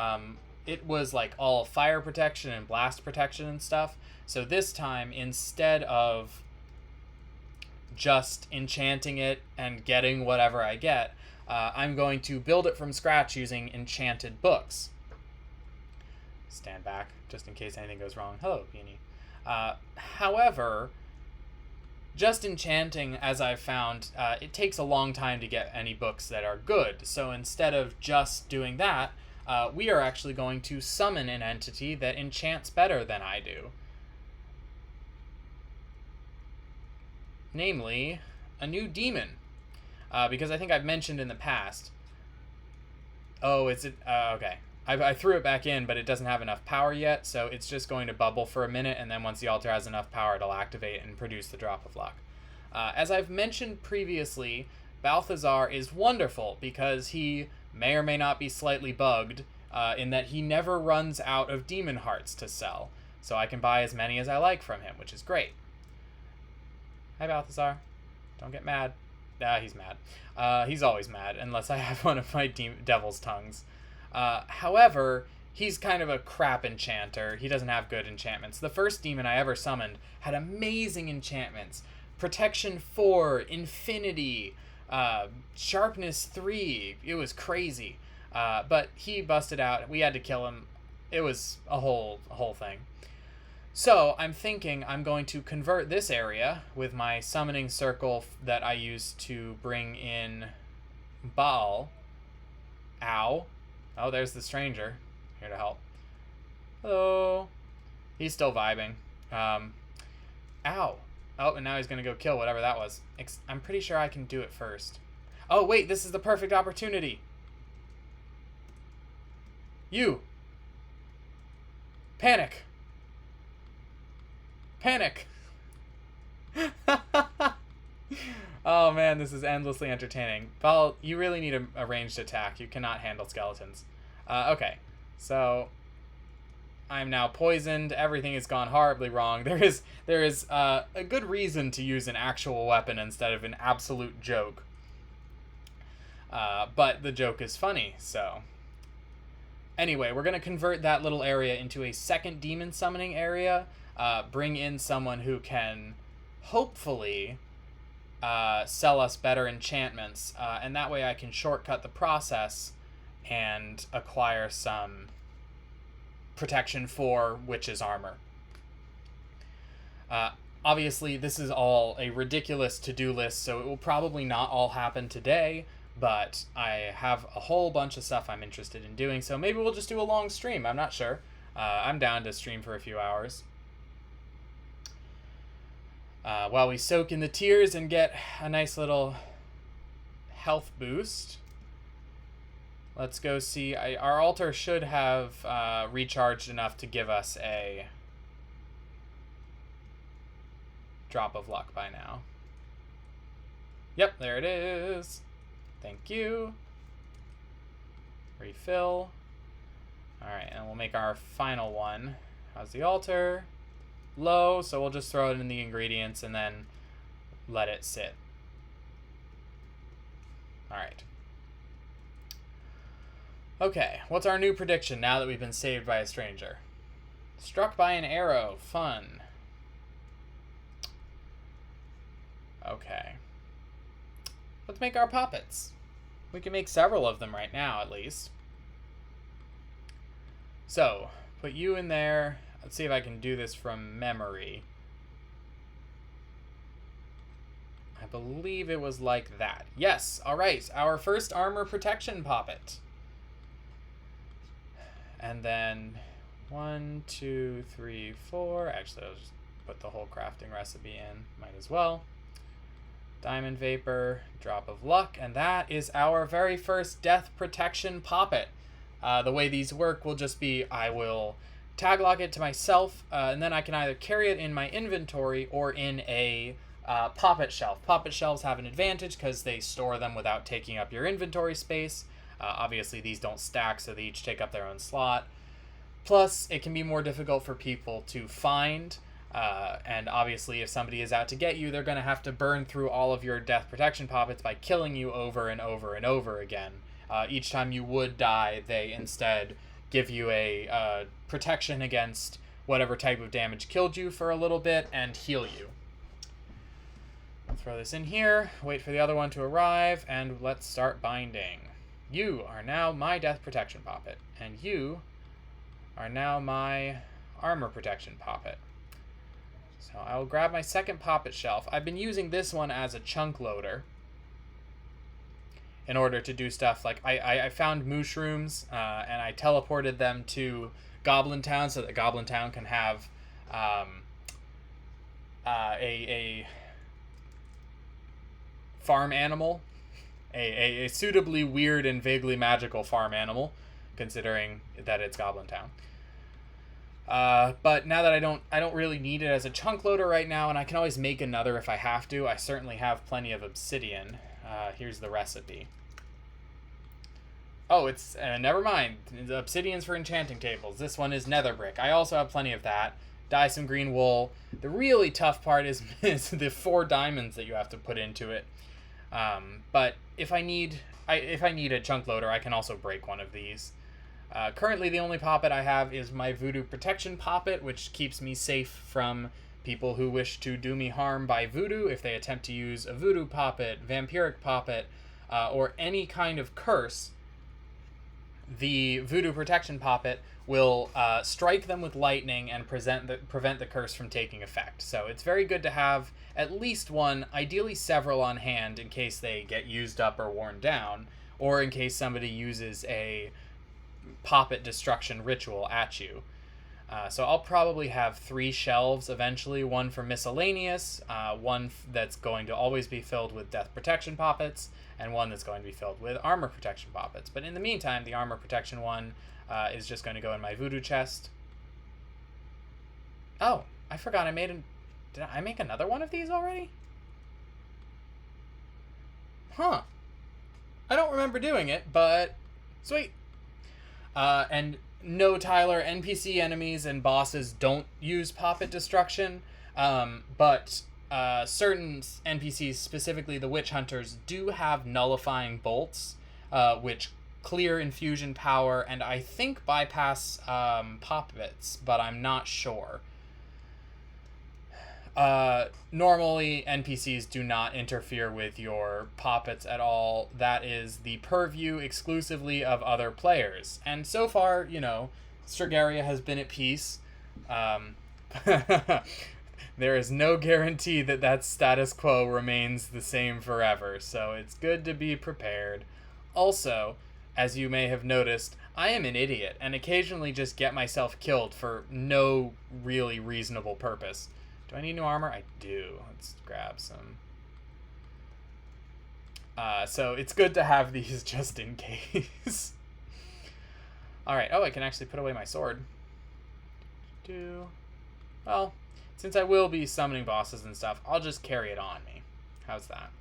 it was like all fire protection and blast protection and stuff. So this time, instead of just enchanting it and getting whatever I get, I'm going to build it from scratch using enchanted books. Stand back, just in case anything goes wrong. Hello, Peony. However, just enchanting, as I've found, it takes a long time to get any books that are good. So instead of just doing that, we are actually going to summon an entity that enchants better than I do. Namely, a new demon. Because I think I've mentioned in the past... Oh, is it... okay. I threw it back in, but it doesn't have enough power yet, so it's just going to bubble for a minute, and then once the altar has enough power, it'll activate and produce the Drop of Luck. As I've mentioned previously, Balthazar is wonderful because he may or may not be slightly bugged, in that he never runs out of demon hearts to sell, so I can buy as many as I like from him, which is great. Hi, Balthazar. Don't get mad. He's mad. He's always mad, unless I have one of my devil's tongues. However, he's kind of a crap enchanter. He doesn't have good enchantments. The first demon I ever summoned had amazing enchantments. Protection 4, Infinity, Sharpness 3. It was crazy. But he busted out. We had to kill him. It was a whole thing. So I'm thinking I'm going to convert this area with my summoning circle that I used to bring in Baal. Ow. Oh, there's the stranger. Here to help. Hello. He's still vibing. Ow. Oh, and now he's going to go kill whatever that was. I'm pretty sure I can do it first. Oh, wait, this is the perfect opportunity. You. Panic. Panic. Oh man, this is endlessly entertaining. Val, you really need a ranged attack. You cannot handle skeletons. Okay, so I'm now poisoned. Everything has gone horribly wrong. There is a good reason to use an actual weapon instead of an absolute joke. But the joke is funny, so... Anyway, we're going to convert that little area into a second demon summoning area. Bring in someone who can hopefully sell us better enchantments. And that way I can shortcut the process and acquire some protection for Witch's armor. Obviously, this is all a ridiculous to-do list, so it will probably not all happen today. But I have a whole bunch of stuff I'm interested in doing, so maybe we'll just do a long stream. I'm not sure. I'm down to stream for a few hours. While we soak in the tears and get a nice little health boost, let's go see. Our altar should have recharged enough to give us a Drop of Luck by now. Yep, there it is. Thank you. Refill. Alright, and we'll make our final one. How's the altar? Low, so we'll just throw it in the ingredients and then let it sit. Alright. Okay, what's our new prediction now that we've been saved by a stranger? Struck by an arrow. Fun. Okay. Let's make our puppets. We can make several of them right now, at least. So, put you in there. Let's see if I can do this from memory. I believe it was like that. Yes, all right. Our first armor protection puppet. And then 1, 2, 3, 4. Actually, I'll just put the whole crafting recipe in. Might as well. Diamond Vapor, Drop of Luck, and that is our very first Death Protection Poppet. The way these work will just be, I will tag lock it to myself, and then I can either carry it in my inventory or in a Poppet Shelf. Poppet Shelves have an advantage because they store them without taking up your inventory space. Obviously, these don't stack, so they each take up their own slot. Plus, it can be more difficult for people to find. And obviously, if somebody is out to get you, they're going to have to burn through all of your death protection poppets by killing you over and over and over again. Each time you would die, they instead give you a protection against whatever type of damage killed you for a little bit and heal you. Throw this in here, wait for the other one to arrive, and let's start binding. You are now my death protection poppet, and you are now my armor protection poppet. So I'll grab my second poppet shelf. I've been using this one as a chunk loader in order to do stuff like I found mushrooms and I teleported them to Goblin Town so that Goblin Town can have a farm animal, a suitably weird and vaguely magical farm animal, considering that it's Goblin Town. But now that I don't really need it as a chunk loader right now, and I can always make another if I have to. I certainly have plenty of obsidian. Here's the recipe. Oh, it's never mind. The obsidian's for enchanting tables. This one is nether brick. I also have plenty of that. Dye some green wool. The really tough part is the 4 diamonds that you have to put into it. But if I need a chunk loader, I can also break one of these. Currently, the only poppet I have is my voodoo protection poppet, which keeps me safe from people who wish to do me harm by voodoo if they attempt to use a voodoo poppet, vampiric poppet, or any kind of curse. The voodoo protection poppet will strike them with lightning and prevent the curse from taking effect. So it's very good to have at least one, ideally several on hand in case they get used up or worn down, or in case somebody uses a poppet destruction ritual at you. So I'll probably have 3 shelves eventually, one for miscellaneous, one that's going to always be filled with death protection poppets, and one that's going to be filled with armor protection poppets. But in the meantime, the armor protection one is just going to go in my voodoo chest. Oh, I forgot did I make another one of these already? Huh. I don't remember doing it, but sweet. And no, Tyler, NPC enemies and bosses don't use poppet destruction, but certain NPCs, specifically the witch hunters, do have nullifying bolts, which clear infusion power and I think bypass poppets, but I'm not sure. Normally, NPCs do not interfere with your poppets at all. That is the purview exclusively of other players. And so far, Strigaria has been at peace. There is no guarantee that status quo remains the same forever, so it's good to be prepared. Also, as you may have noticed, I am an idiot and occasionally just get myself killed for no really reasonable purpose. Do I need new armor? I do. Let's grab some. So it's good to have these just in case. Alright. Oh, I can actually put away my sword. Well, since I will be summoning bosses and stuff, I'll just carry it on me. How's that?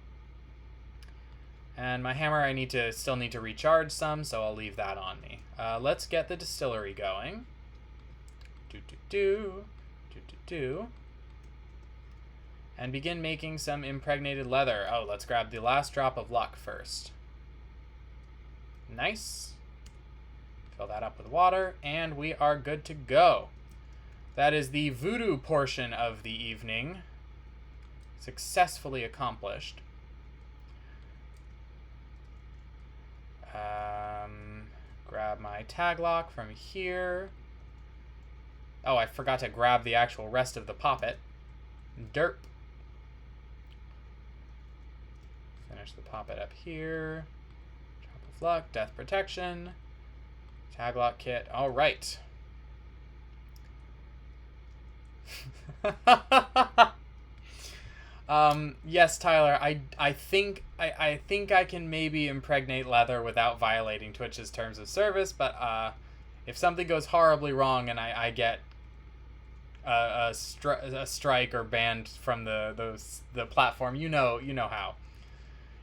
And my hammer, I still need to recharge some, so I'll leave that on me. Let's get the distillery going. And begin making some impregnated leather. Oh, let's grab the last drop of luck first. Nice. Fill that up with water, and we are good to go. That is the voodoo portion of the evening. Successfully accomplished. Grab my tag lock from here. Oh, I forgot to grab the actual rest of the poppet. Derp. Finish the poppet up here. Drop of luck, death protection, tag lock kit. All right. Yes, Tyler. I think I can maybe impregnate leather without violating Twitch's terms of service, but if something goes horribly wrong and I get a strike or banned from the platform, you know how.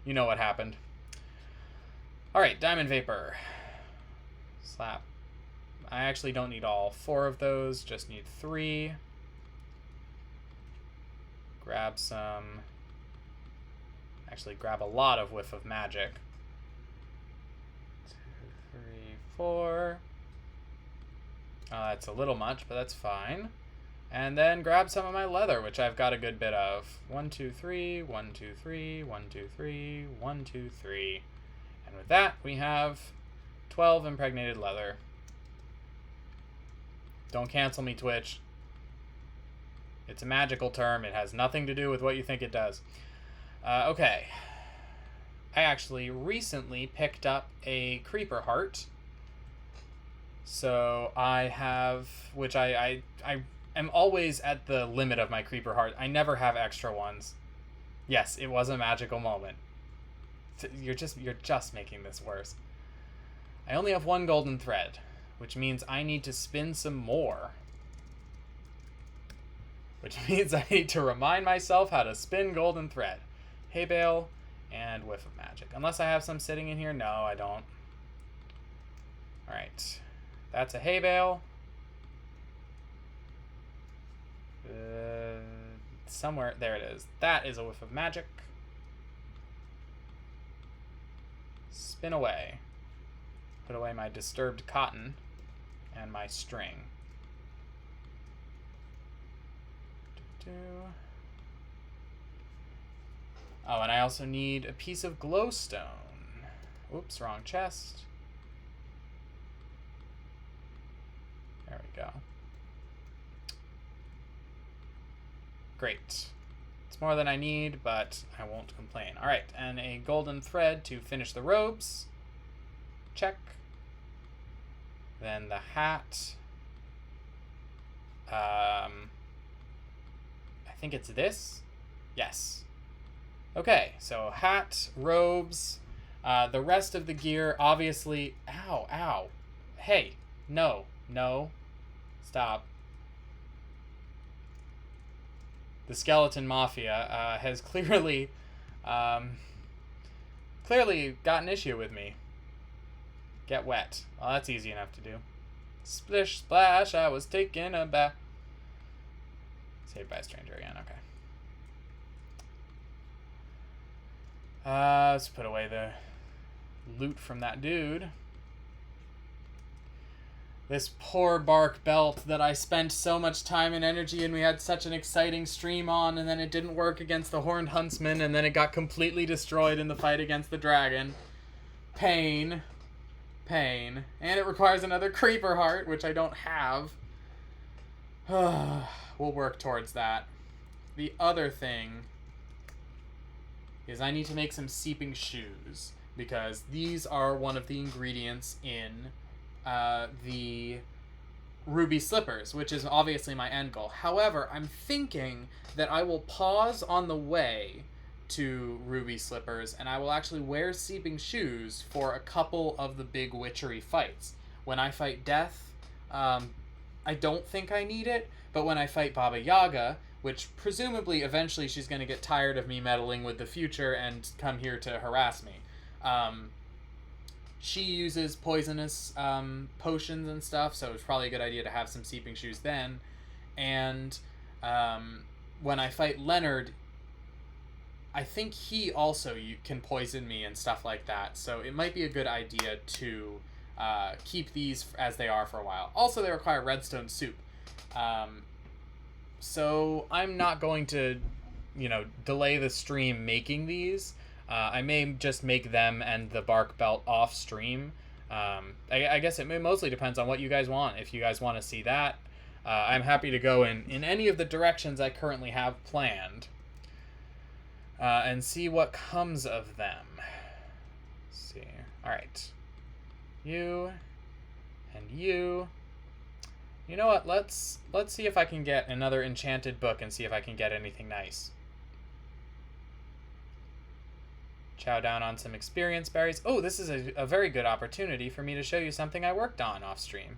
You know what happened. All right, diamond vapor. Slap. I actually don't need all 4 of those, just need 3. Grab some. Actually, grab a lot of whiff of magic. 2, 3, 4. That's a little much, but that's fine. And then grab some of my leather, which I've got a good bit of. 1, 2, 3, 1, 2, 3, 1, 2, 3, 1, 2, 3. And with that, we have 12 impregnated leather. Don't cancel me, Twitch. It's a magical term. It has nothing to do with what you think it does. Okay. I actually recently picked up a creeper heart. So I have, which I am always at the limit of my creeper heart. I never have extra ones. Yes, it was a magical moment. You're just making this worse. I only have 1 golden thread, which means I need to spin some more. Which means I need to remind myself how to spin golden thread. Hay bale and whiff of magic. Unless I have some sitting in here. No, I don't. Alright. That's a hay bale. Somewhere. There it is. That is a whiff of magic. Spin away. Put away my disturbed cotton and my string. Oh, and I also need a piece of glowstone. Oops, wrong chest. There we go. Great. It's more than I need, but I won't complain. All right, and a golden thread to finish the robes. Check. Then the hat. I think it's this. Yes. Okay, so hat, robes, the rest of the gear, obviously... Ow, ow. Hey, no, stop. The Skeleton Mafia has clearly got an issue with me. Get wet. Well, that's easy enough to do. Splish, splash, I was taking a bath. Saved by a stranger again, okay. Let's put away the loot from that dude. This poor bark belt that I spent so much time and energy and we had such an exciting stream on, and then it didn't work against the Horned Huntsman, and then it got completely destroyed in the fight against the dragon. Pain. Pain. And it requires another creeper heart, which I don't have. We'll work towards that. The other thing is I need to make some seeping shoes, because these are one of the ingredients in the ruby slippers, which is obviously my end goal. However, I'm thinking that I will pause on the way to ruby slippers, and I will actually wear seeping shoes for a couple of the big witchery fights. When I fight Death, I don't think I need it, but when I fight Baba Yaga, which presumably eventually she's going to get tired of me meddling with the future and come here to harass me. She uses poisonous potions and stuff, so it's probably a good idea to have some seeping shoes then. And when I fight Leonard, I think he also can poison me and stuff like that, so it might be a good idea to keep these as they are for a while. Also, they require redstone soup. So I'm not going to, delay the stream making these. I may just make them and the bark belt off stream. I guess it mostly depends on what you guys want. If you guys want to see that, I'm happy to go in any of the directions I currently have planned and see what comes of them. Let's see. All right. You and you. You know what? Let's see if I can get another enchanted book and see if I can get anything nice. Chow down on some experience berries. Oh, this is a very good opportunity for me to show you something I worked on off stream.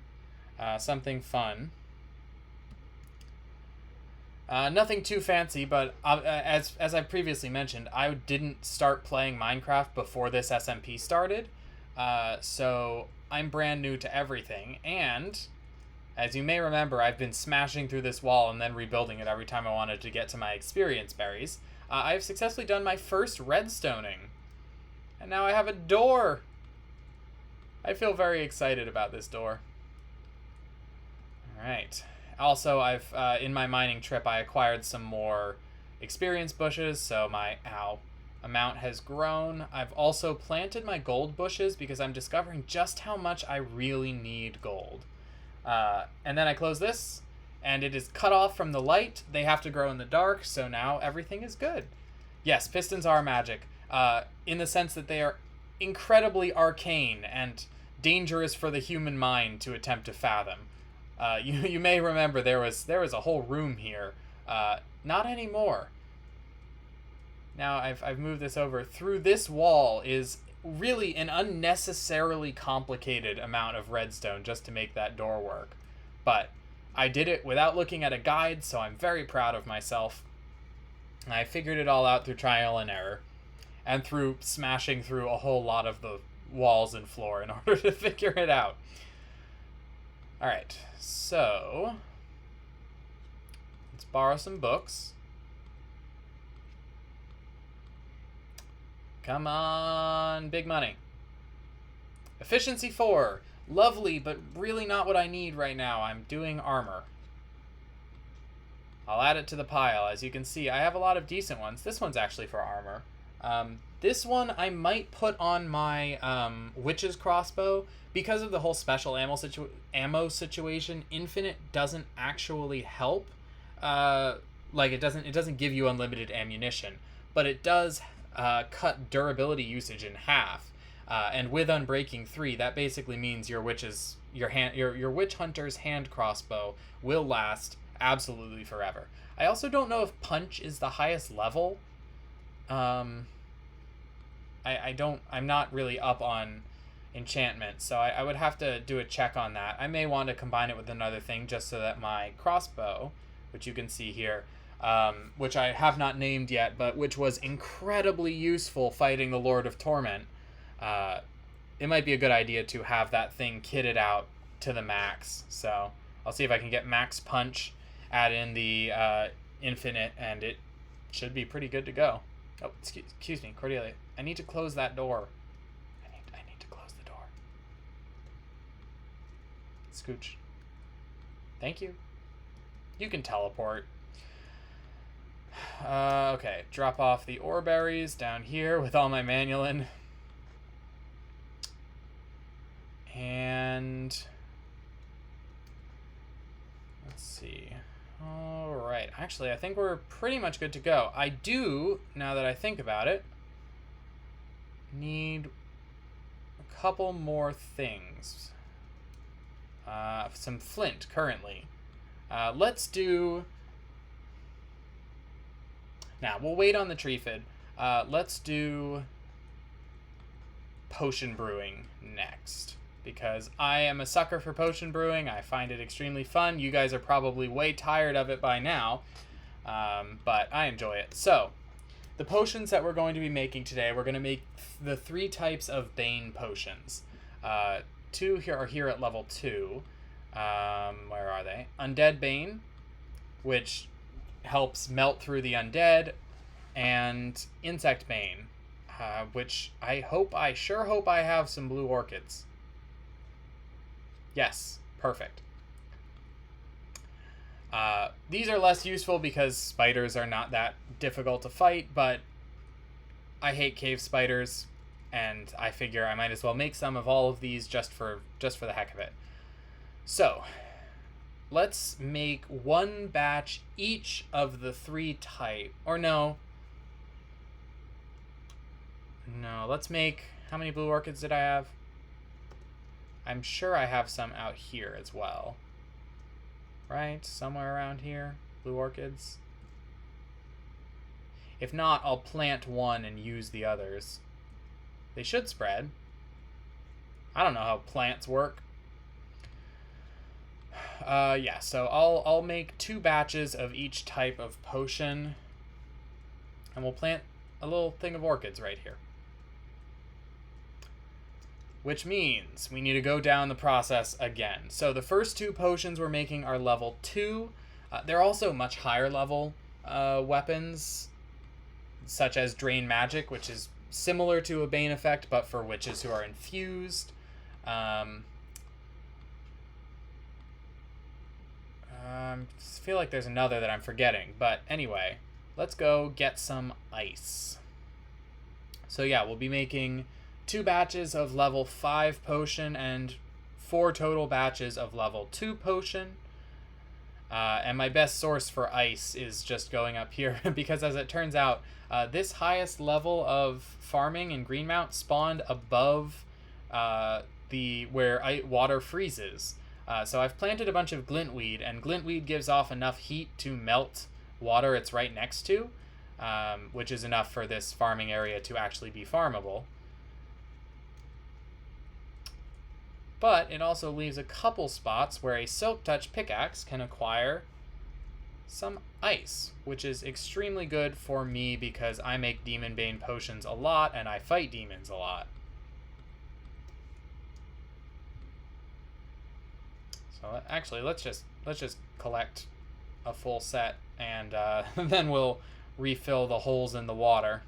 Something fun. Nothing too fancy, but as I previously mentioned, I didn't start playing Minecraft before this SMP started. So I'm brand new to everything, and as you may remember, I've been smashing through this wall and then rebuilding it every time I wanted to get to my experience berries. I've successfully done my first redstoning. And now I have a door. I feel very excited about this door. Alright. Also, I've in my mining trip, I acquired some more experience bushes, so my amount has grown. I've also planted my gold bushes because I'm discovering just how much I really need gold. And then I close this, and it is cut off from the light. They have to grow in the dark, so now everything is good. Yes, pistons are magic, in the sense that they are incredibly arcane and dangerous for the human mind to attempt to fathom. You may remember there was a whole room here. Not anymore. Now I've moved this over. Through this wall is really an unnecessarily complicated amount of redstone just to make that door work. But I did it without looking at a guide, so I'm very proud of myself. I figured it all out through trial and error, and through smashing through a whole lot of the walls and floor in order to figure it out. Alright, so let's borrow some books. Come on, big money. Efficiency 4. Lovely, but really not what I need right now. I'm doing armor. I'll add it to the pile. As you can see, I have a lot of decent ones. This one's actually for armor. This one I might put on my witch's crossbow. Because of the whole special ammo situation, infinite doesn't actually help. Like it doesn't give you unlimited ammunition, but it does cut durability usage in half. And with Unbreaking 3, that basically means your witch hunter's hand crossbow will last absolutely forever. I also don't know if punch is the highest level. I'm not really up on enchantment, so I would have to do a check on that. I may want to combine it with another thing just so that my crossbow, which you can see here, which I have not named yet, but which was incredibly useful fighting the Lord of Torment, it might be a good idea to have that thing kitted out to the max. So I'll see if I can get max punch, add in the infinite, and it should be pretty good to go. Oh, excuse me, Cordelia. I need to close that door. I need to close the door. Scooch. Thank you. You can teleport. Okay, drop off the ore berries down here with all my manulin. And let's see. All right. Actually, I think we're pretty much good to go. I do, now that I think about it, need a couple more things. Some flint currently. Let's do... Now, we'll wait on the tree fid. Let's do potion brewing next, because I am a sucker for potion brewing. I find it extremely fun. You guys are probably way tired of it by now, but I enjoy it. So, the potions that we're going to be making today, we're going to make the 3 types of Bane potions. 2 here are here at level 2. Where are they? Undead Bane, which helps melt through the undead, and Insect Bane, which I sure hope I have some blue orchids. Yes, perfect. These are less useful because spiders are not that difficult to fight, but I hate cave spiders, and I figure I might as well make some of all of these just for the heck of it. So, let's make 1 batch each of the 3 type, or no, let's make, how many blue orchids did I have? I'm sure I have some out here as well. Right? Somewhere around here. Blue orchids. If not, I'll plant 1 and use the others. They should spread. I don't know how plants work. Yeah, so I'll make 2 batches of each type of potion. And we'll plant a little thing of orchids right here. Which means we need to go down the process again. So the first 2 potions we're making are level 2. They're also much higher level weapons, such as Drain Magic, which is similar to a Bane effect, but for witches who are infused. feel like there's another that I'm forgetting. But anyway, let's go get some ice. So yeah, we'll be making 2 batches of level 5 potion and 4 total batches of level 2 potion. And my best source for ice is just going up here because, as it turns out, this highest level of farming in Greenmount spawned above where water freezes. So I've planted a bunch of glintweed, and glintweed gives off enough heat to melt water it's right next to, which is enough for this farming area to actually be farmable. But it also leaves a couple spots where a Silk Touch pickaxe can acquire some ice, which is extremely good for me because I make Demon Bane potions a lot and I fight demons a lot. So actually, let's just collect a full set, and then we'll refill the holes in the water.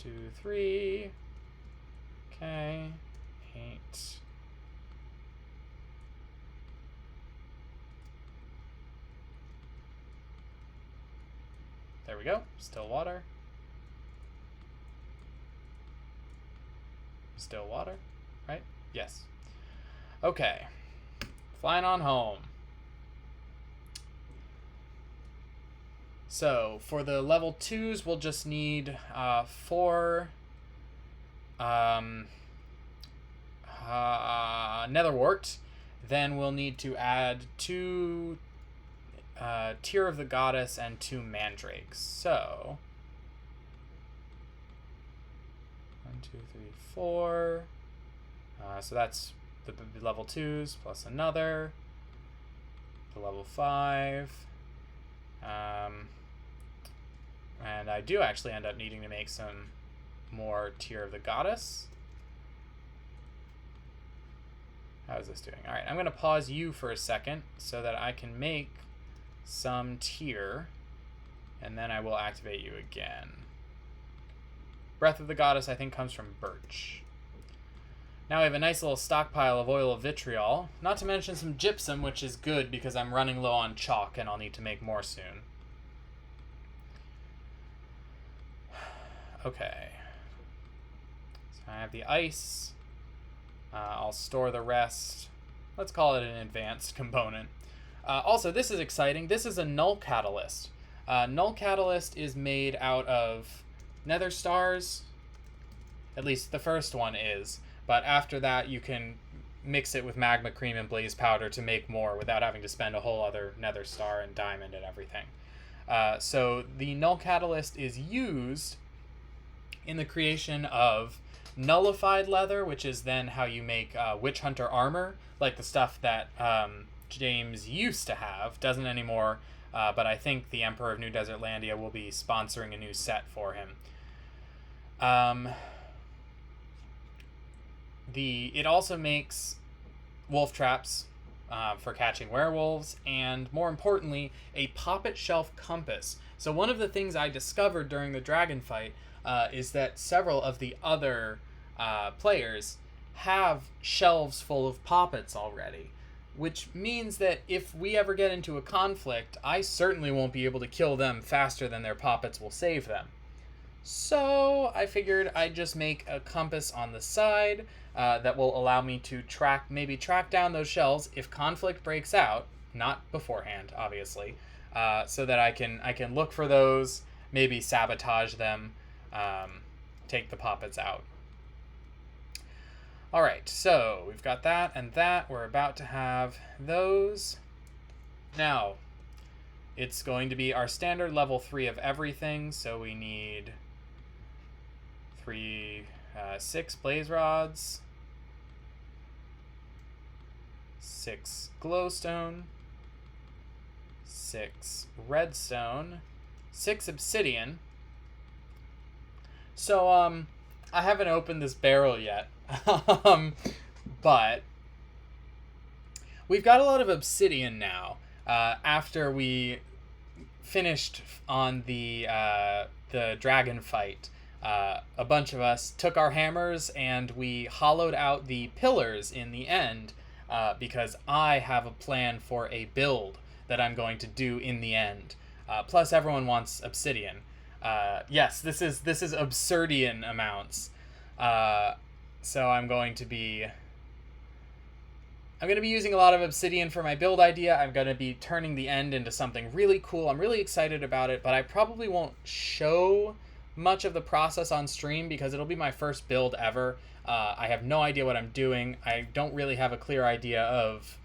2, 3. Okay. 8. There we go. Still water. Still water, right? Yes. Okay. Flying on home. So, for the level 2s, we'll just need 4 netherwort. Then we'll need to add 2 Tear of the Goddess and 2 mandrakes. So 1, 2, 3, 4. So that's the level 2s plus another. The level 5. And I do actually end up needing to make some more Tear of the Goddess. How is this doing? All right, I'm going to pause you for a second so that I can make some tear, and then I will activate you again. Breath of the Goddess, I think, comes from birch. Now we have a nice little stockpile of oil of vitriol, not to mention some gypsum, which is good because I'm running low on chalk and I'll need to make more soon. Okay. So I have the ice. I'll store the rest. Let's call it an advanced component. Also, this is exciting. This is a null catalyst. Null catalyst is made out of nether stars. At least the first one is. But after that, you can mix it with magma cream and blaze powder to make more without having to spend a whole other nether star and diamond and everything. So the null catalyst is used in the creation of nullified leather, which is then how you make witch hunter armor, like the stuff that James used to have, doesn't anymore, but I think the Emperor of New Desertlandia will be sponsoring a new set for him. It also makes wolf traps for catching werewolves, and more importantly, a poppet shelf compass. So one of the things I discovered during the dragon fight is that several of the other players have shelves full of poppets already, which means that if we ever get into a conflict, I certainly won't be able to kill them faster than their poppets will save them. So I figured I'd just make a compass on the side that will allow me to track down those shelves if conflict breaks out, not beforehand, obviously, so that I can look for those, maybe sabotage them, take the poppets out. All right, so we've got that and that. We're about to have those. Now, it's going to be our standard level 3 of everything, so we need 6 blaze rods, 6 glowstone, 6 redstone, 6 obsidian. So, I haven't opened this barrel yet, but we've got a lot of obsidian now. After we finished on the dragon fight, a bunch of us took our hammers and we hollowed out the pillars in the end, because I have a plan for a build that I'm going to do in the end. Plus, everyone wants obsidian. Yes, this is absurdian amounts. So I'm going to be using a lot of obsidian for my build idea. I'm going to be turning the end into something really cool. I'm really excited about it, but I probably won't show much of the process on stream because it'll be my first build ever. I have no idea what I'm doing. I don't really have a clear idea of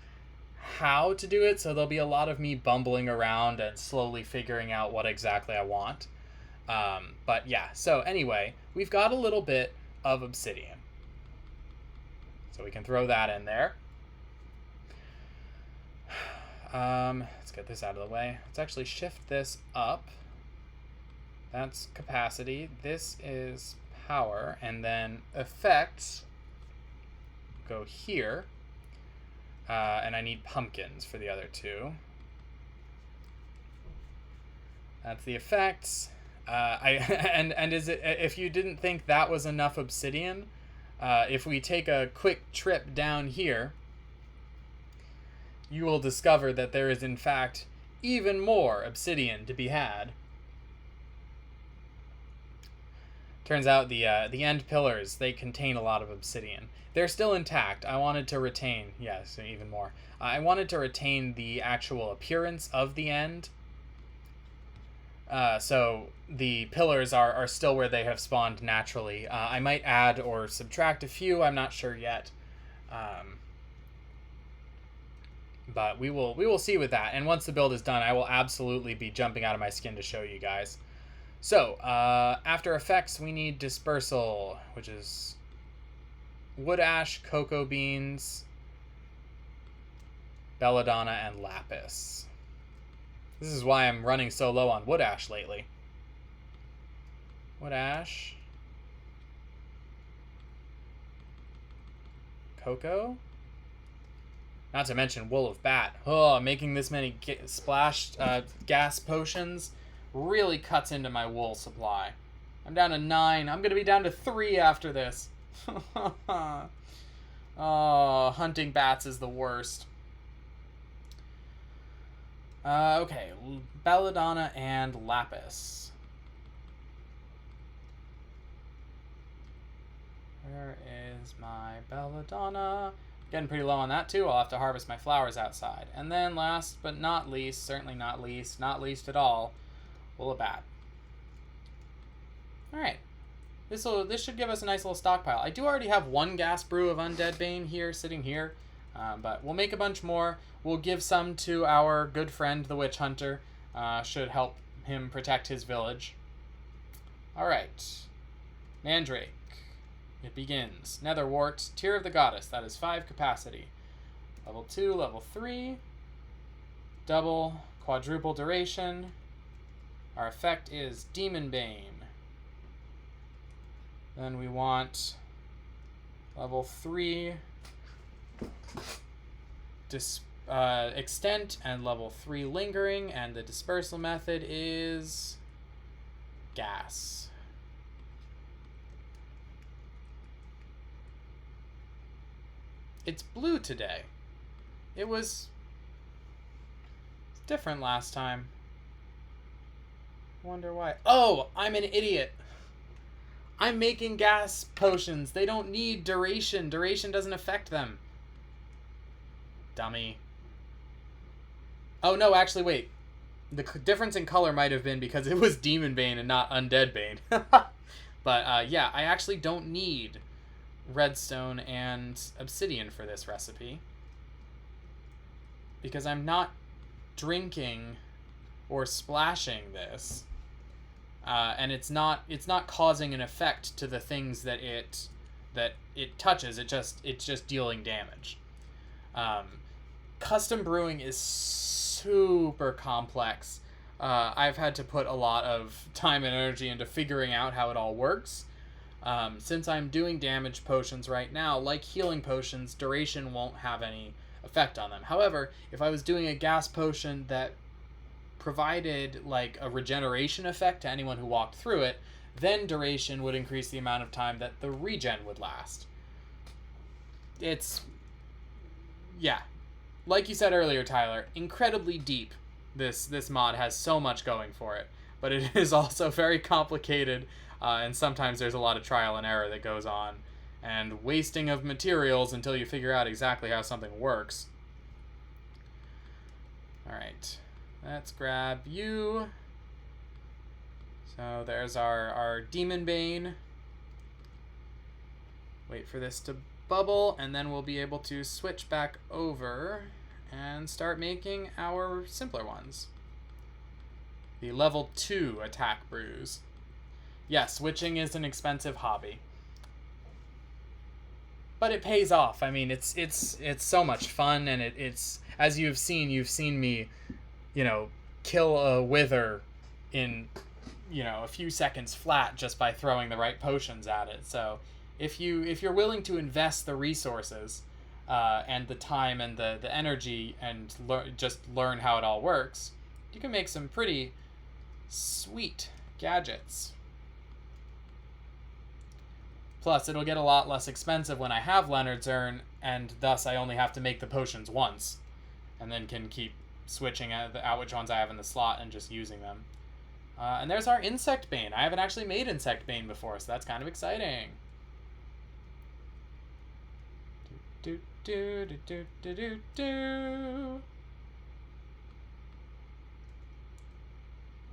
how to do it, so there'll be a lot of me bumbling around and slowly figuring out what exactly I want. But yeah, so anyway, we've got a little bit of obsidian. So we can throw that in there. Let's get this out of the way. Let's actually shift this up. That's capacity. This is power. And then effects go here. And I need pumpkins for the other two. That's the effects. And is it, if you didn't think that was enough obsidian, if we take a quick trip down here, you will discover that there is in fact even more obsidian to be had. Turns out the end pillars, they contain a lot of obsidian. They're still intact. I wanted to retain, yes, even more. I wanted to retain the actual appearance of the end. So the pillars are still where they have spawned naturally. I might add or subtract a few, I'm not sure yet. But we will see with that. And once the build is done, I will absolutely be jumping out of my skin to show you guys. So, after effects, we need dispersal, which is wood ash, cocoa beans, belladonna, and lapis. This is why I'm running so low on wood ash lately. Wood ash. Cocoa. Not to mention wool of bat. Oh, making this many splashed gas potions really cuts into my wool supply. I'm down to 9. I'm going to be down to 3 after this. Oh, hunting bats is the worst. Okay, belladonna and lapis. Where is my belladonna? Getting pretty low on that too. I'll have to harvest my flowers outside. And then last but not least, certainly not least at all, wool of bat. Alright. This should give us a nice little stockpile. I do already have 1 gas brew of Undead Bane here, sitting here. But we'll make a bunch more. We'll give some to our good friend, the Witch Hunter. Should help him protect his village. Alright. Mandrake. It begins. Netherwort, Tear of the Goddess. That is 5 capacity. Level 2, level 3. Double, quadruple duration. Our effect is Demon Bane. Then we want level 3 extent and level 3 lingering, and the dispersal method is gas. It's blue today. It was different last time. Wonder why. Oh, I'm an idiot. I'm making gas potions. They don't need duration. Duration doesn't affect them. Dummy. Oh, no, actually, wait. The difference in color might have been because it was Demon Bane and not Undead Bane. But, yeah, I actually don't need redstone and obsidian for this recipe. Because I'm not drinking or splashing this. And it's not causing an effect to the things that it touches. It's just dealing damage. Custom brewing is super complex. I've had to put a lot of time and energy into figuring out how it all works. Since I'm doing damage potions right now, like healing potions, duration won't have any effect on them. However, if I was doing a gas potion that provided like a regeneration effect to anyone who walked through it, then duration would increase the amount of time that the regen would last. Yeah. like you said earlier, Tyler, incredibly deep. This mod has so much going for it, but it is also very complicated, and sometimes there's a lot of trial and error that goes on, and wasting of materials until you figure out exactly how something works. Alright, let's grab you. So there's our Demon Bane. Wait for this to bubble, and then we'll be able to switch back over and start making our simpler ones. The level 2 attack brews. Yes, witching is an expensive hobby, but it pays off. I mean, it's so much fun, and it's as you've seen me, kill a wither in, a few seconds flat just by throwing the right potions at it. So if you're willing to invest the resources and the time and the energy and just learn how it all works, you can make some pretty sweet gadgets. Plus, it'll get a lot less expensive when I have Leonard's Urn, and thus I only have to make the potions once, and then can keep switching out which ones I have in the slot and just using them. And there's our Insect Bane. I haven't actually made Insect Bane before, so that's kind of exciting. Do, do, do, do, do, do, do.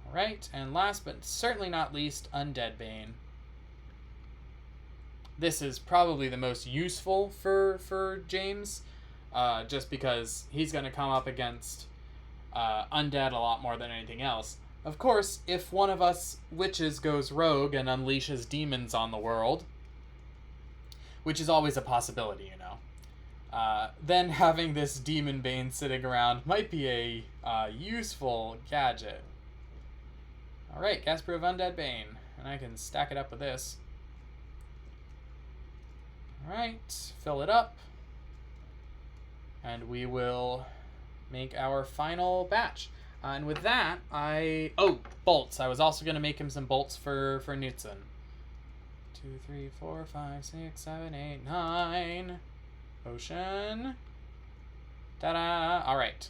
Alright, and last but certainly not least, Undead Bane. This is probably the most useful for James, just because he's going to come up against undead a lot more than anything else. Of course, if one of us witches goes rogue and unleashes demons on the world, which is always a possibility, then having this Demon Bane sitting around might be a useful gadget. Alright, Gas Brew of Undead Bane, and I can stack it up with this. Alright, fill it up, and we will make our final batch. And with that, bolts. I was also going to make him some bolts for Knutson. 2, 3, 4, 5, 6, 7, 8, 9. Potion. Ta-da! Alright.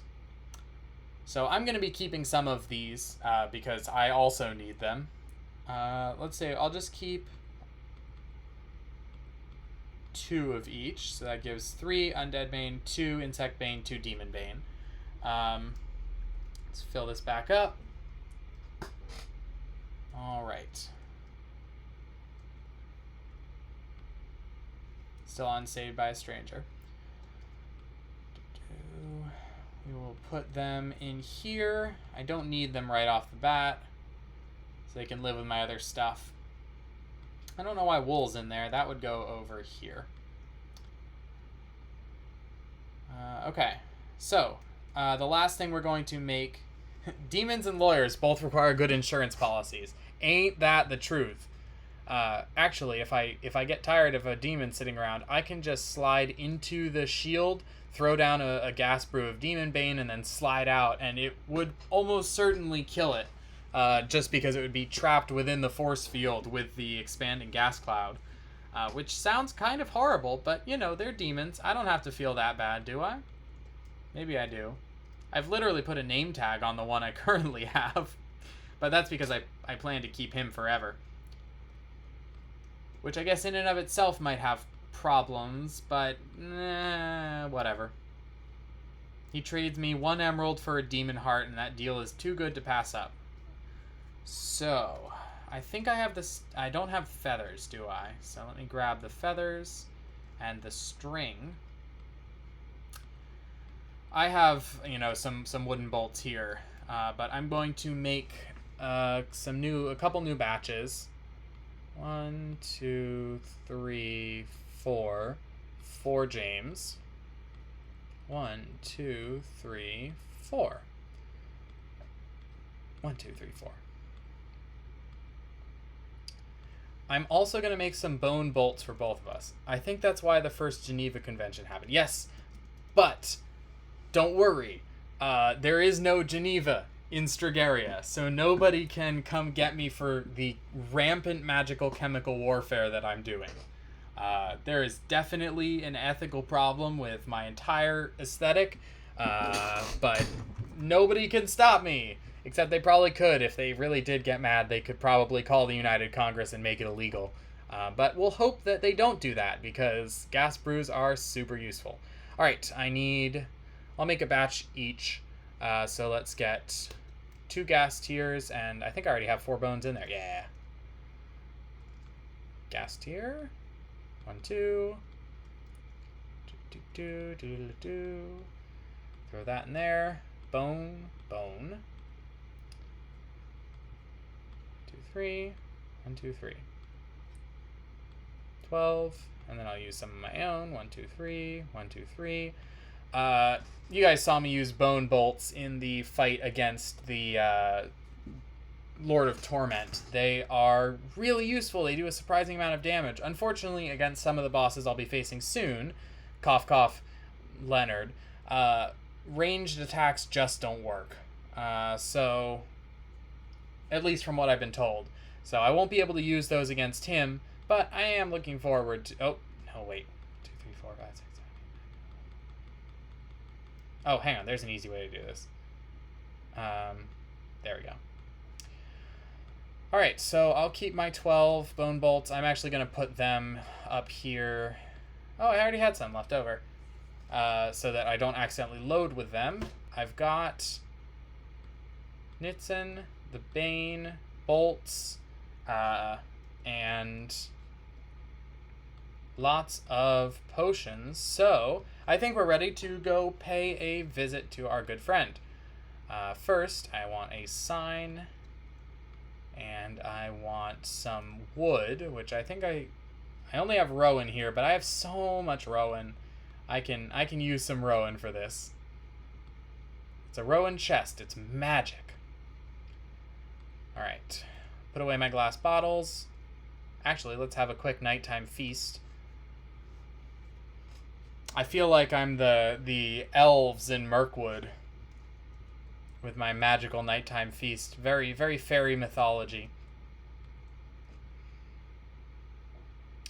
So I'm going to be keeping some of these because I also need them. Let's say I'll just keep 2 of each. So that gives 3 Undead Bane, 2 Insect Bane, 2 Demon Bane. Let's fill this back up. Alright. Still unsaved by a stranger. We will put them in here. I don't need them right off the bat, so they can live with my other stuff. I don't know why wool's in there. That would go over here. Okay, so the last thing we're going to make... Demons and lawyers both require good insurance policies. Ain't that the truth? Actually, if I get tired of a demon sitting around, I can just slide into the shield, throw down a gas brew of Demon Bane, and then slide out, and it would almost certainly kill it, just because it would be trapped within the force field with the expanding gas cloud, which sounds kind of horrible, but, they're demons. I don't have to feel that bad, do I? Maybe I do. I've literally put a name tag on the one I currently have, but that's because I plan to keep him forever. Which I guess in and of itself might have problems, but whatever. He trades me 1 emerald for a demon heart, and that deal is too good to pass up. So, I think I have this... I don't have feathers, do I? So let me grab the feathers and the string. I have, some wooden bolts here, but I'm going to make a couple new batches. 1, 2, 3, 4. 4 James. 1, 2, 3, 4. 1, 2, 3, 4. I'm also going to make some bone bolts for both of us. I think that's why the first Geneva Convention happened. Yes, but don't worry. There is no Geneva in Stragaria, so nobody can come get me for the rampant magical chemical warfare that I'm doing. There is definitely an ethical problem with my entire aesthetic, But nobody can stop me. Except they probably could. If they really did get mad, they could probably call the United Congress and make it illegal. But we'll hope that they don't do that, because gas brews are super useful. All right, I'll make a batch each. So let's get 2 gas tiers, and I think I already have 4 bones in there. Yeah. Gas tier. 1, 2. Throw that in there. Bone. 2, 3. 1, 2, 3. 12, and then I'll use some of my own. 1, 2, 3. 1, 2, 3. You guys saw me use bone bolts in the fight against the Lord of Torment. They are really useful. They do a surprising amount of damage. Unfortunately, against some of the bosses I'll be facing soon, cough cough, Leonard, ranged attacks just don't work. So, at least from what I've been told. So I won't be able to use those against him, but I am looking forward to... Oh, no, wait. 2, 3, 4, 5, 6, 7, 8, 9. Oh, hang on. There's an easy way to do this. There we go. Alright, so I'll keep my 12 bone bolts. I'm actually going to put them up here. Oh, I already had some left over. So that I don't accidentally load with them. I've got Nitzen, the Bane, bolts, and lots of potions. So I think we're ready to go pay a visit to our good friend. First, I want a sign, and I want some wood, which I think I only have Rowan here, but I have so much Rowan. I can use some Rowan for this. It's a Rowan chest. It's magic. All right. Put away my glass bottles. Actually, let's have a quick nighttime feast. I feel like I'm the elves in Mirkwood with my magical nighttime feast. Very, very fairy mythology.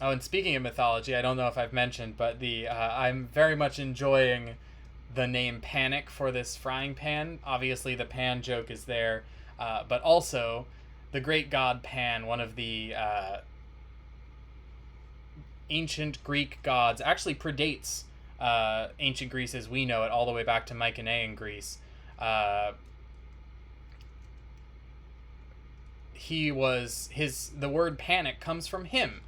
Oh, and speaking of mythology, I don't know if I've mentioned, but I'm very much enjoying the name Panic for this frying pan. Obviously, the pan joke is there, but also the great god Pan, one of the ancient Greek gods, actually predates ancient Greece as we know it, all the way back to Mycenaean Greece. The word panic comes from him.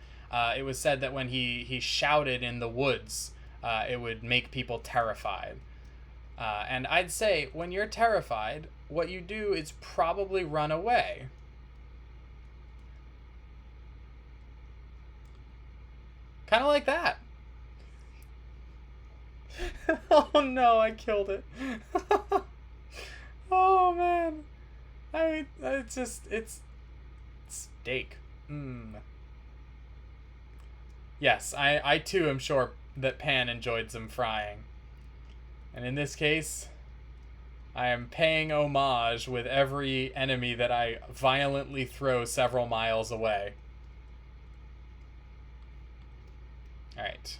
It was said that when he shouted in the woods, it would make people terrified. And I'd say when you're terrified, what you do is probably run away. Kind of like that. Oh no, I killed it. Oh man. It's steak. Yes, I too am sure that Pan enjoyed some frying. And in this case, I am paying homage with every enemy that I violently throw several miles away. Alright.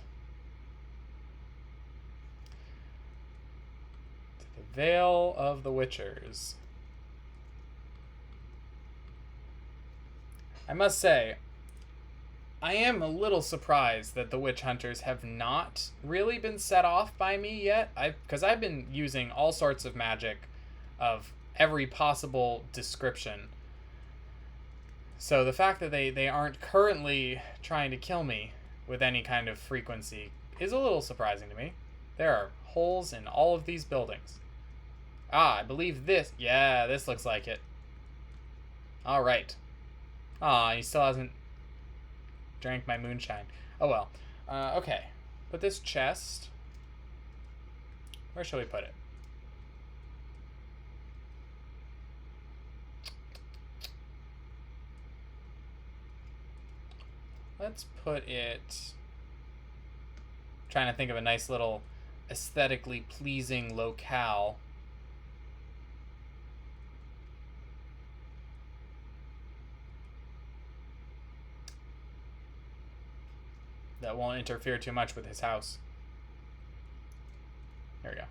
To the Vale of the Witchers. I must say, I am a little surprised that the witch hunters have not really been set off by me yet. Because I've been using all sorts of magic of every possible description. So the fact that they aren't currently trying to kill me with any kind of frequency is a little surprising to me. There are holes in all of these buildings. Ah, I believe this. Yeah, this looks like it. All right. Ah, he still hasn't drank my moonshine. Oh well. Okay. Put this chest. Where shall we put it? Let's put it... trying to think of a nice little aesthetically pleasing locale. That won't interfere too much with his house. There we go.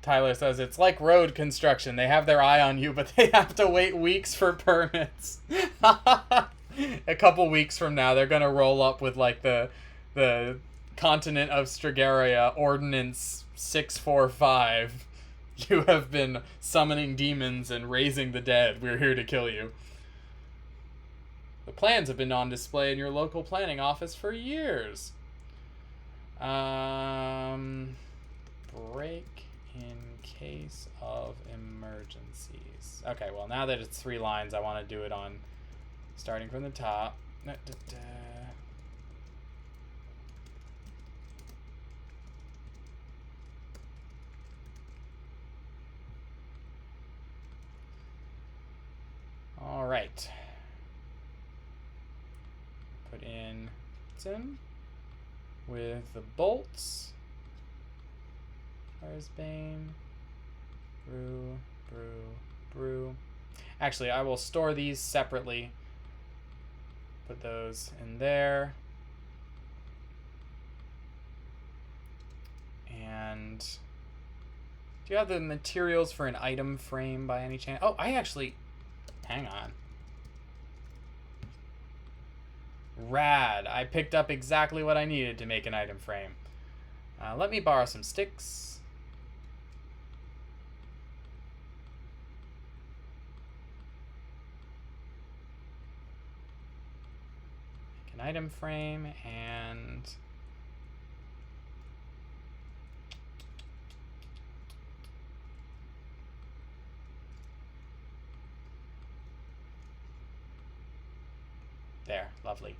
Tyler says, it's like road construction. They have their eye on you, but they have to wait weeks for permits. A couple weeks from now, they're going to roll up with, like, the continent of Stragaria Ordinance 645. You have been summoning demons and raising the dead. We're here to kill you. The plans have been on display in your local planning office for years. Break in case of emergencies. Okay, well, now that it's 3 lines, I want to do it on starting from the top. All right. Put in with the bolts. Where's Bane? Brew. Actually, I will store these separately. Put those in there. And do you have the materials for an item frame by any chance? Oh, I actually... Hang on. Rad. I picked up exactly what I needed to make an item frame. Let me borrow some sticks. Make an item frame and... There, lovely.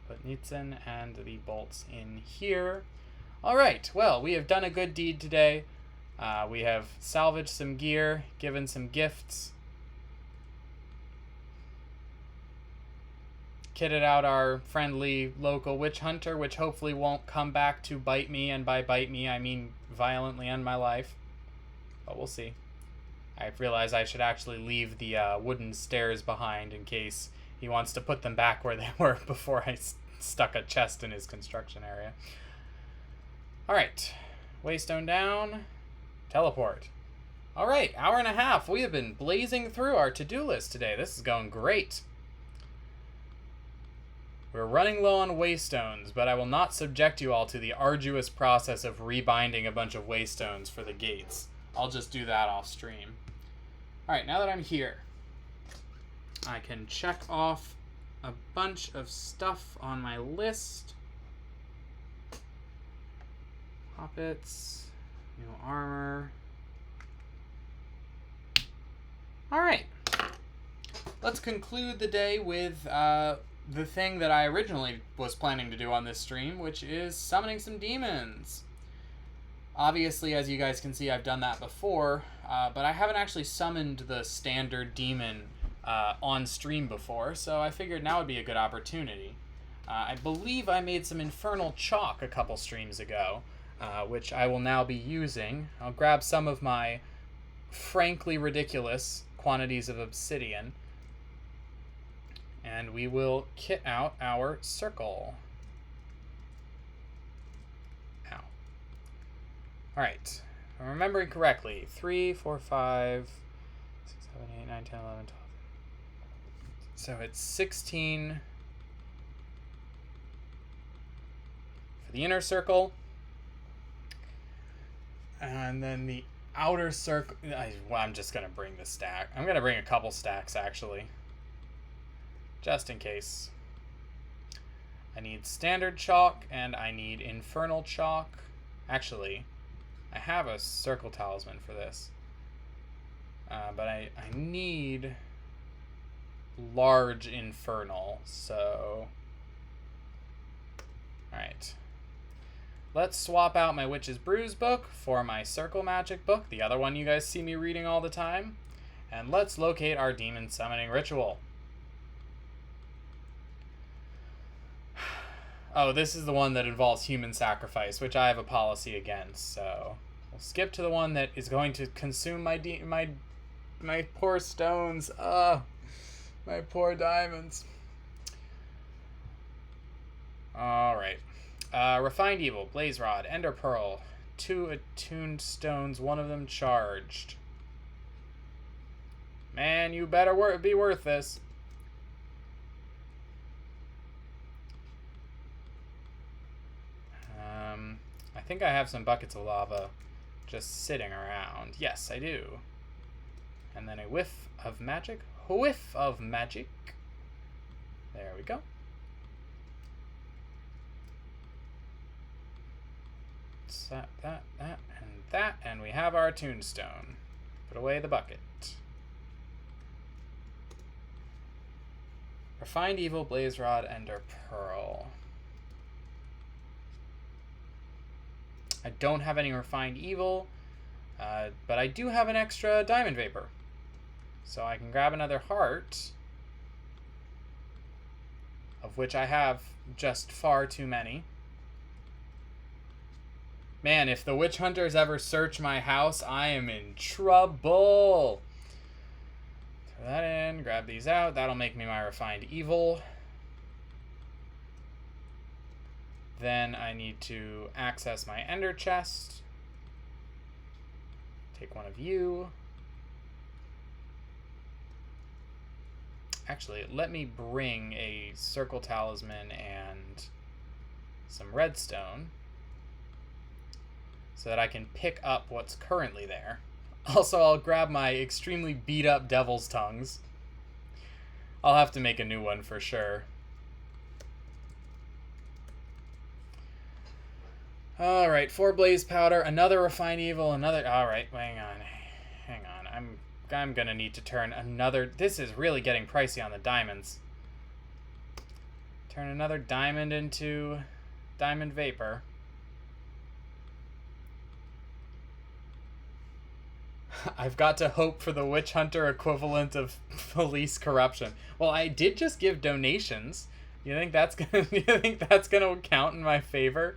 Put Nitzen and the bolts in here. All right, well, we have done a good deed today. We have salvaged some gear, given some gifts, kitted out our friendly local witch hunter, which hopefully won't come back to bite me, and by bite me, I mean violently end my life. But we'll see. I realize I should actually leave the wooden stairs behind in case he wants to put them back where they were before I stuck a chest in his construction area. Alright. Waystone down. Teleport. Alright, hour and a half. We have been blazing through our to-do list today. This is going great. We're running low on waystones, but I will not subject you all to the arduous process of rebinding a bunch of waystones for the gates. I'll just do that off stream. Alright, now that I'm here, I can check off a bunch of stuff on my list. Puppets, new armor. Alright, let's conclude the day with the thing that I originally was planning to do on this stream, which is summoning some demons. Obviously, as you guys can see, I've done that before, but I haven't actually summoned the standard demon on stream before, so I figured now would be a good opportunity. I believe I made some infernal chalk a couple streams ago, which I will now be using. I'll grab some of my frankly ridiculous quantities of obsidian, and we will kit out our circle. Alright, if I'm remembering correctly, 3, 4, 5, 6, 7, 8, 9, 10, 11, 12. So it's 16 for the inner circle. And then the outer circle, well, I'm just going to bring the stack. I'm going to bring a couple stacks, actually. Just in case. I need standard chalk, and I need infernal chalk. Actually... I have a circle talisman for this, but I need large infernal, so... Alright. Let's swap out my Witch's Brews book for my circle magic book, the other one you guys see me reading all the time, and let's locate our demon summoning ritual. Oh, this is the one that involves human sacrifice, which I have a policy against, so we'll skip to the one that is going to consume my poor stones. My poor diamonds. Alright. Refined Evil, Blaze Rod, Ender Pearl. 2 attuned stones, one of them charged. Man, you better be worth this. I think I have some buckets of lava just sitting around. Yes, I do. And then a whiff of magic. Whiff of magic. There we go. That, and we have our tombstone. Put away the bucket. Refined Evil, Blaze Rod, Ender Pearl. I don't have any Refined Evil, but I do have an extra Diamond Vapor. So I can grab another heart, of which I have just far too many. Man, if the witch hunters ever search my house, I am in trouble. Throw that in, grab these out. That'll make me my Refined Evil. Then I need to access my ender chest. Take one of you. Actually, let me bring a circle talisman and some redstone so that I can pick up what's currently there. Also, I'll grab my extremely beat up devil's tongues. I'll have to make a new one for sure. Alright, 4 blaze powder, another refined evil, another... Alright, hang on. I'm gonna need to turn another... This is really getting pricey on the diamonds. Turn another diamond into diamond vapor. I've got to hope for the witch hunter equivalent of police corruption. Well, I did just give donations. You think that's gonna count in my favor?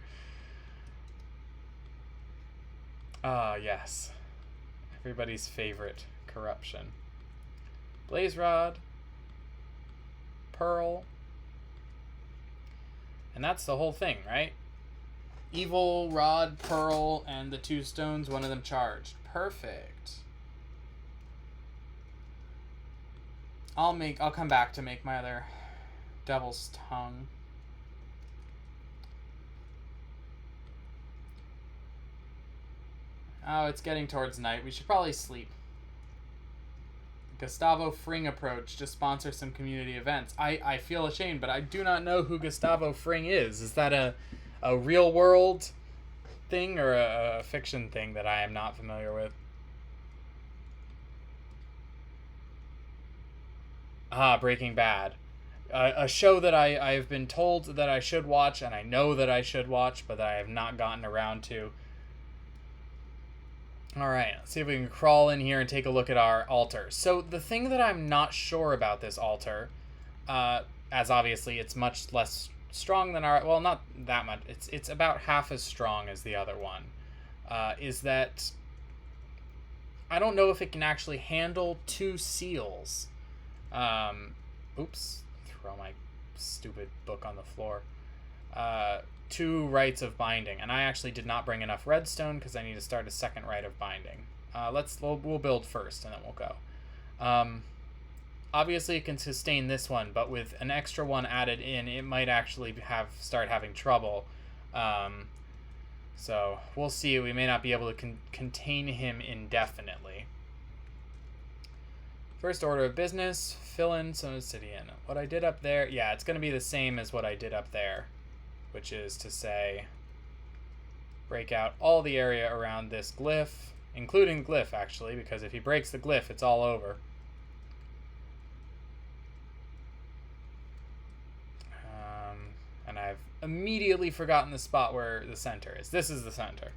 Ah, yes. Everybody's favorite corruption. Blaze Rod. Pearl. And that's the whole thing, right? Evil, Rod, Pearl, and the 2 stones, one of them charged. Perfect. I'll come back to make my other devil's tongue. Oh, it's getting towards night. We should probably sleep. Gustavo Fring approach to sponsor some community events. I feel ashamed, but I do not know who Gustavo Fring is. Is that a real world thing or a fiction thing that I am not familiar with? Ah, Breaking Bad. A show that I've been told that I should watch, and I know that I should watch, but that I have not gotten around to. Alright, let's see if we can crawl in here and take a look at our altar. So the thing that I'm not sure about this altar, as obviously it's much less strong than our... Well, not that much. It's about half as strong as the other one. Is that... I don't know if it can actually handle 2 seals. Oops. Throw my stupid book on the floor. 2 rites of binding, and I actually did not bring enough redstone because I need to start a second rite of binding. We'll build first and then we'll go. Obviously it can sustain this one, but with an extra one added in, it might actually start having trouble. So we'll see. We may not be able to contain him indefinitely. First order of business, fill in some obsidian. What I did up there, yeah, it's going to be the same as what I did up there, which is to say, break out all the area around this glyph, including glyph, actually, because if he breaks the glyph, it's all over. And I've immediately forgotten the spot where the center is. This is the center.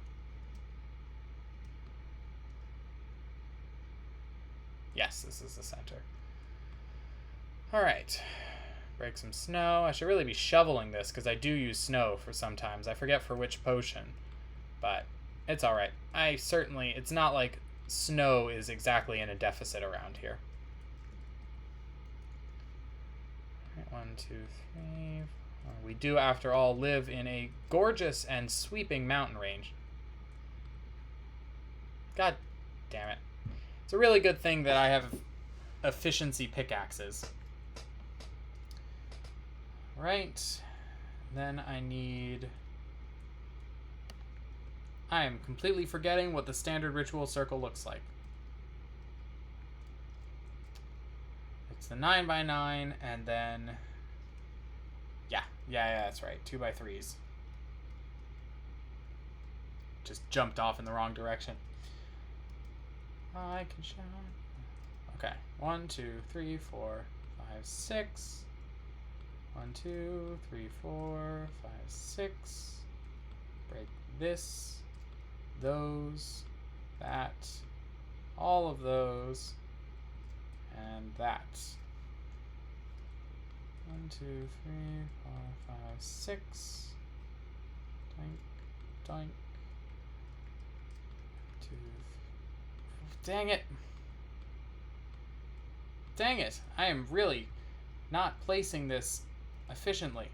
Yes, this is the center. All right. Break some snow. I should really be shoveling this because I do use snow for sometimes. I forget for which potion, but it's all right. It's not like snow is exactly in a deficit around here. All right, 1, 2, 3, We do, after all, live in a gorgeous and sweeping mountain range. God damn it. It's a really good thing that I have efficiency pickaxes. Right. Then I need... I am completely forgetting what the standard ritual circle looks like. It's the 9x9, and then... Yeah, that's right. 2x3s. Just jumped off in the wrong direction. I can shout. Okay. 1, 2, 3, 4, 5, 6. 1, 2, 3, 4, 5, 6. Break this, those, that, all of those, and that. 1, 2, 3, 4, 5, 6. Doink, doink. 2. Dang it. Dang it. I am really not placing this efficiently.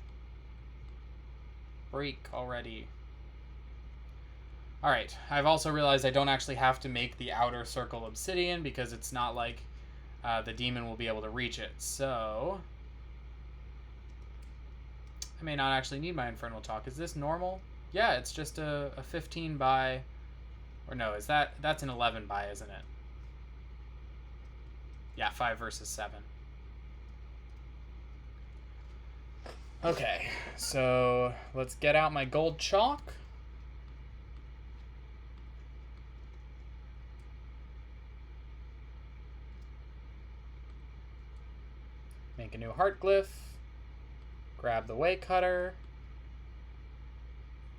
Break already. Alright, I've also realized I don't actually have to make the outer circle obsidian because it's not like the demon will be able to reach it. So I may not actually need my infernal talk. Is this normal? Yeah, it's just a 15 by... Or no, that's an 11 by, isn't it? Yeah, 5 versus 7. Okay, so let's get out my gold chalk. Make a new heart glyph. Grab the way cutter.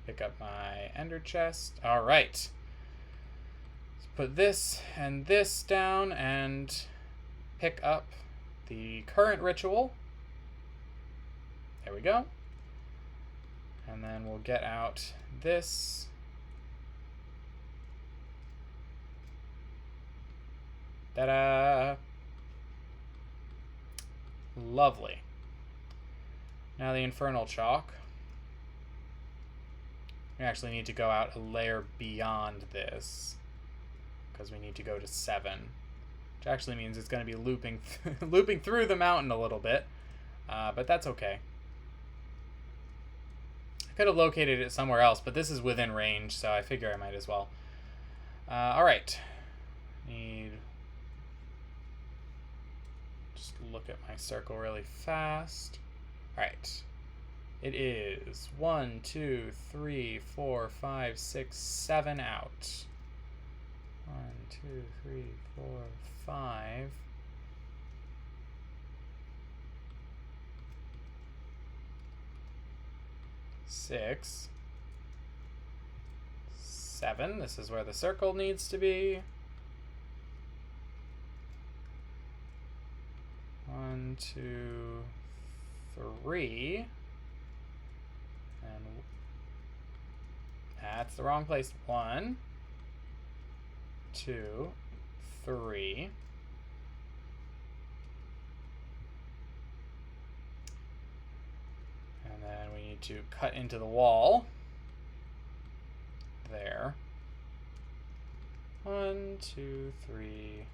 Pick up my ender chest. All right. Let's put this and this down and pick up the current ritual. There we go. And then we'll get out this. Ta-da! Lovely. Now the infernal chalk. We actually need to go out a layer beyond this because we need to go to 7, which actually means it's going to be looping looping through the mountain a little bit, but that's okay. I could have located it somewhere else, but this is within range, so I figure I might as well. All right. Just look at my circle really fast. All right. It is 1, 2, 3, 4, 5, 6, 7 out. 1, 2, 3, 4, 5. 6. 7. This is where the circle needs to be. 1, 2, 3. And that's the wrong place. 1, 2, 3. And then we need to cut into the wall. There. 1, 2, 3,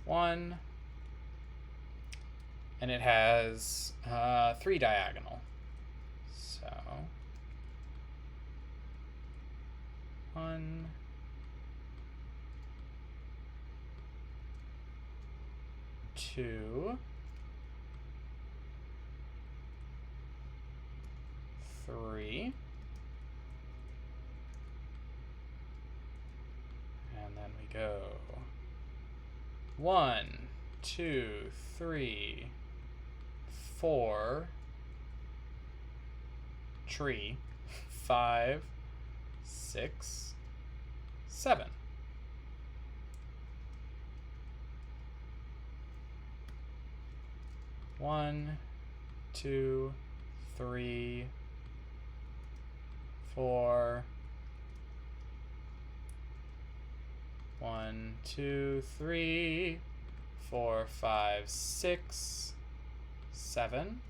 1. And it has 3 diagonal. So 1, 2, 3, and then we go 1, 2, 3, 4, tree, 5, 6, 7. One, 2, 3, 4. 1, 2, 3, 4, 5, 6, 7.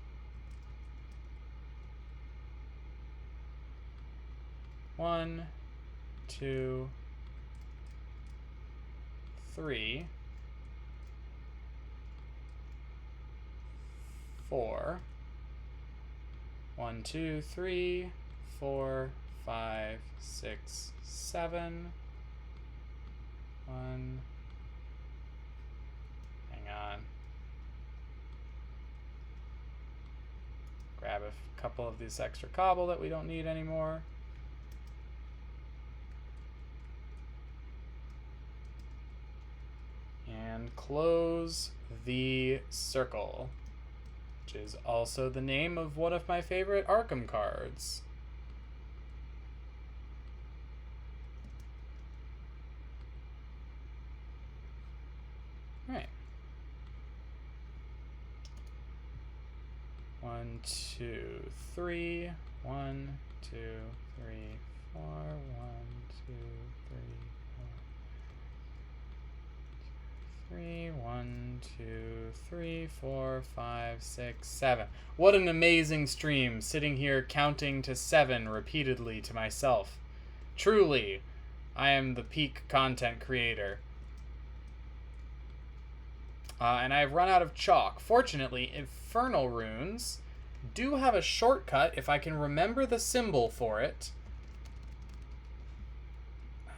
1, 2, 3, 4. 1, 2, 3, 4, 5, 6, 7. 1. Hang on. Grab a couple of this extra cobble that we don't need anymore. And close the circle, which is also the name of one of my favorite Arkham cards. All right. 1, 2, 3. 1, 2, 3, 4. 1, 2, 3, 4. 3, 1, 2, 3, 4, 5, 6, 7. What an amazing stream, sitting here counting to 7 repeatedly to myself. Truly, I am the peak content creator. And I've run out of chalk. Fortunately, Infernal Runes do have a shortcut if I can remember the symbol for it.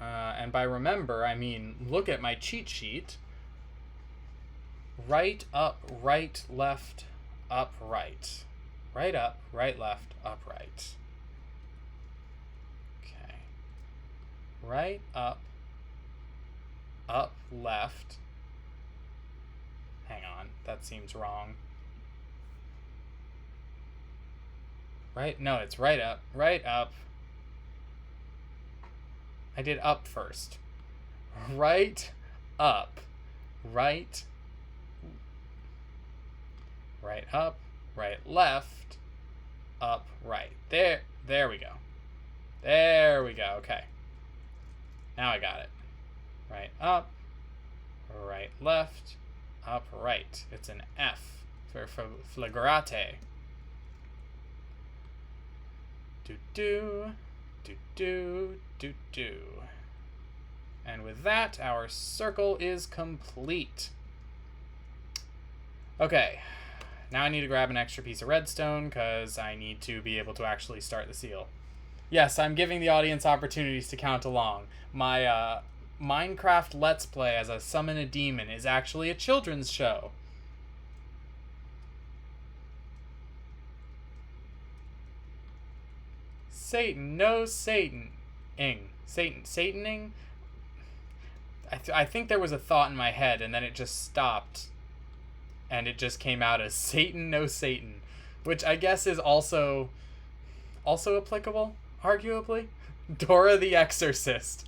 And by remember, I mean look at my cheat sheet. Right, up, right, left, up, right. Right, up, right, left, up, right. Okay. Right, up, left. Hang on, that seems wrong. Right? No, it's right, up. Right, up. I did up first. Right, up. Right, right, up. Right, left. Up, right. There we go. There we go. Okay. Now I got it. Right, up. Right, left. Up, right. It's an F for flagrate. Do. And with that, our circle is complete. Okay. Now I need to grab an extra piece of redstone because I need to be able to actually start the seal. Yes, I'm giving the audience opportunities to count along. My Minecraft Let's Play as I summon a demon is actually a children's show. Satan, no Satan-ing. Sataning? I think there was a thought in my head and then it just stopped. And it just came out as Satan, no Satan. Which I guess is also applicable, arguably. Dora the Exorcist.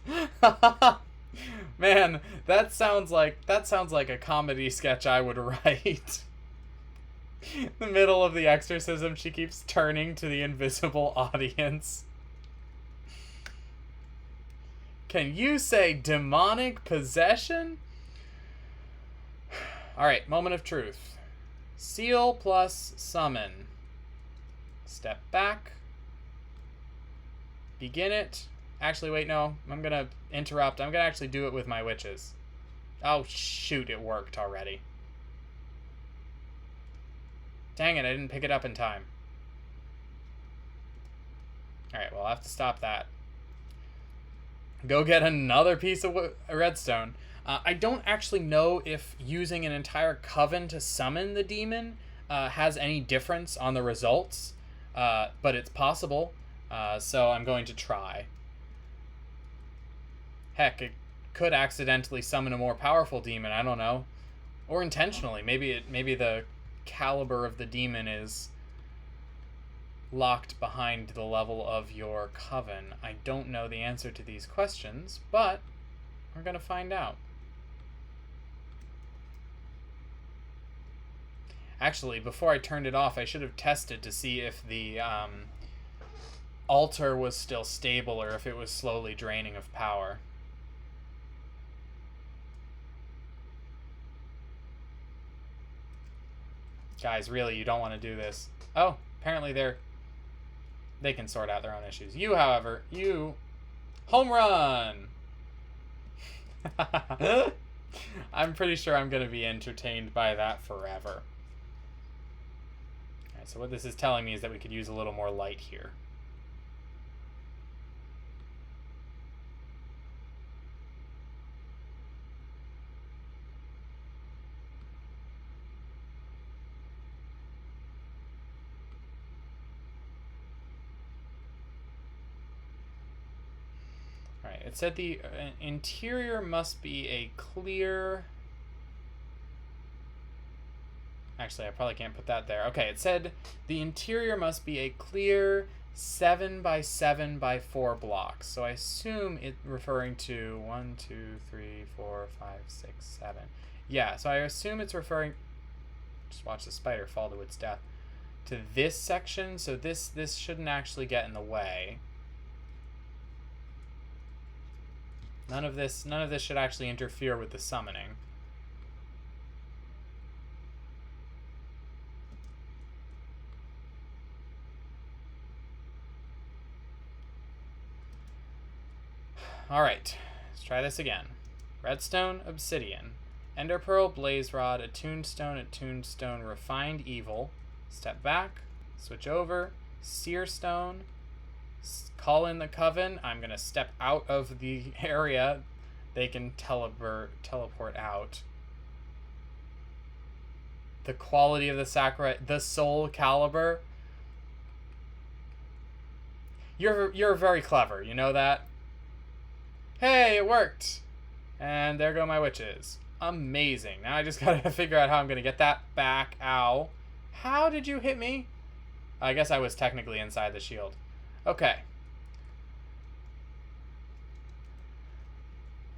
Man, that sounds like a comedy sketch I would write. The middle of the exorcism, she keeps turning to the invisible audience. Can you say demonic possession? Alright, moment of truth. Seal plus summon. Step back. Begin it. Actually, wait, no. I'm going to interrupt. I'm going to actually do it with my witches. Oh, shoot, it worked already. Dang it, I didn't pick it up in time. Alright, well, I'll have to stop that. Go get another piece of redstone. I don't actually know if using an entire coven to summon the demon has any difference on the results, but it's possible, so I'm going to try. Heck, it could accidentally summon a more powerful demon, I don't know. Or intentionally, maybe the caliber of the demon is locked behind the level of your coven. I don't know the answer to these questions, but we're going to find out. Actually, before I turned it off, I should have tested to see if the altar was still stable or if it was slowly draining of power. Guys, really, you don't want to do this. Oh, apparently they're... they can sort out their own issues. You, however, you home run. I'm pretty sure I'm going to be entertained by that forever. All right, so what this is telling me is that we could use a little more light here. Alright, it said the interior must be a clear... Actually, I probably can't put that there. Okay, it said the interior must be a clear 7 by 7 by 4 blocks. So I assume it's referring to 1, 2, 3, 4, 5, 6, 7. Yeah, so I assume it's referring... Just watch the spider fall to its death. To this section, so this shouldn't actually get in the way. None of this should actually interfere with the summoning. All right, let's try this again. Redstone, obsidian, ender pearl, blaze rod, attuned stone, refined evil. Step back, switch over, seer stone. Call in the coven. I'm going to step out of the area. They can teleport out. The quality of the saccharite, the soul caliber. You're very clever, you know that? Hey, it worked. And there go my witches. Amazing. Now I just got to figure out how I'm going to get that back. Ow. How did you hit me? I guess I was technically inside the shield. Okay.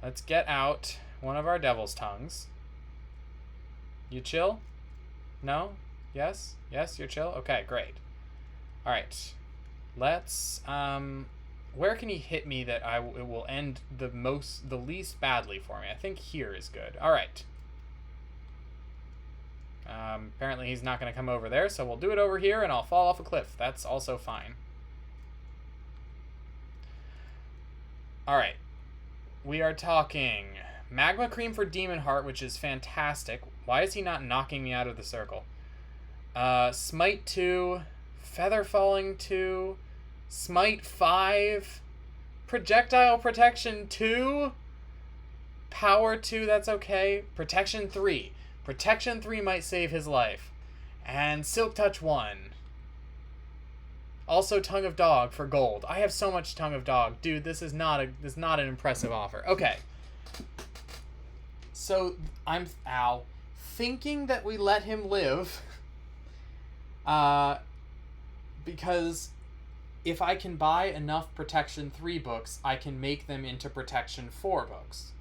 Let's get out one of our devil's tongues. You chill? No? Yes? Yes, you're chill? Okay, great. Alright. Let's, where can he hit me that it will end the least badly for me? I think here is good. Alright. Apparently he's not going to come over there, so we'll do it over here and I'll fall off a cliff. That's also fine. Alright. We are talking magma cream for demon heart, which is fantastic. Why is he not knocking me out of the circle? Smite 2, feather falling 2, smite 5, projectile protection 2, power 2, that's okay, protection 3. Protection 3 might save his life. And silk touch 1. Also, Tongue of Dog for gold. I have so much Tongue of Dog. Dude, this is not an impressive offer. Okay. So, I'm thinking that we let him live. Because if I can buy enough Protection 3 books, I can make them into Protection 4 books.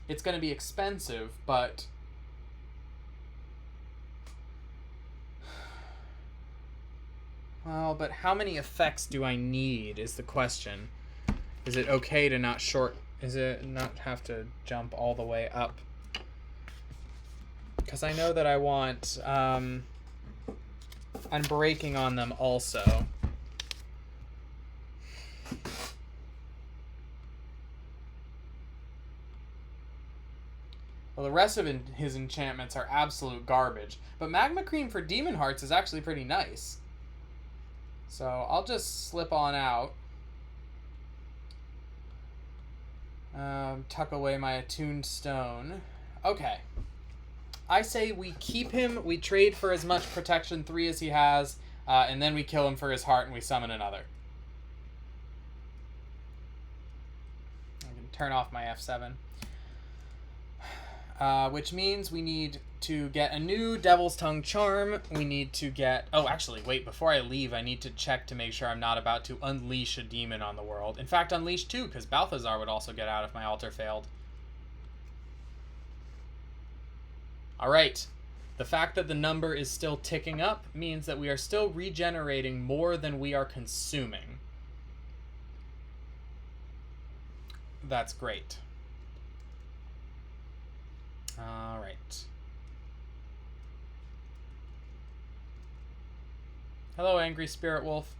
It's going to be expensive, but... Well, but how many effects do I need is the question. Is it okay to not have to jump all the way up? Because I know that I want Unbreaking on them also. Well, the rest of his enchantments are absolute garbage. But Magma Cream for Demon Hearts is actually pretty nice. So I'll just slip on out. Tuck away my attuned stone. Okay. I say we keep him, we trade for as much Protection 3 as he has, and then we kill him for his heart and we summon another. I can turn off my F7. Which means we need to get a new Devil's Tongue Charm. We need to get... Oh, actually, wait. Before I leave, I need to check to make sure I'm not about to unleash a demon on the world. In fact, unleash 2, because Balthazar would also get out if my altar failed. Alright. The fact that the number is still ticking up means that we are still regenerating more than we are consuming. That's great. Alright. Hello, angry spirit wolf.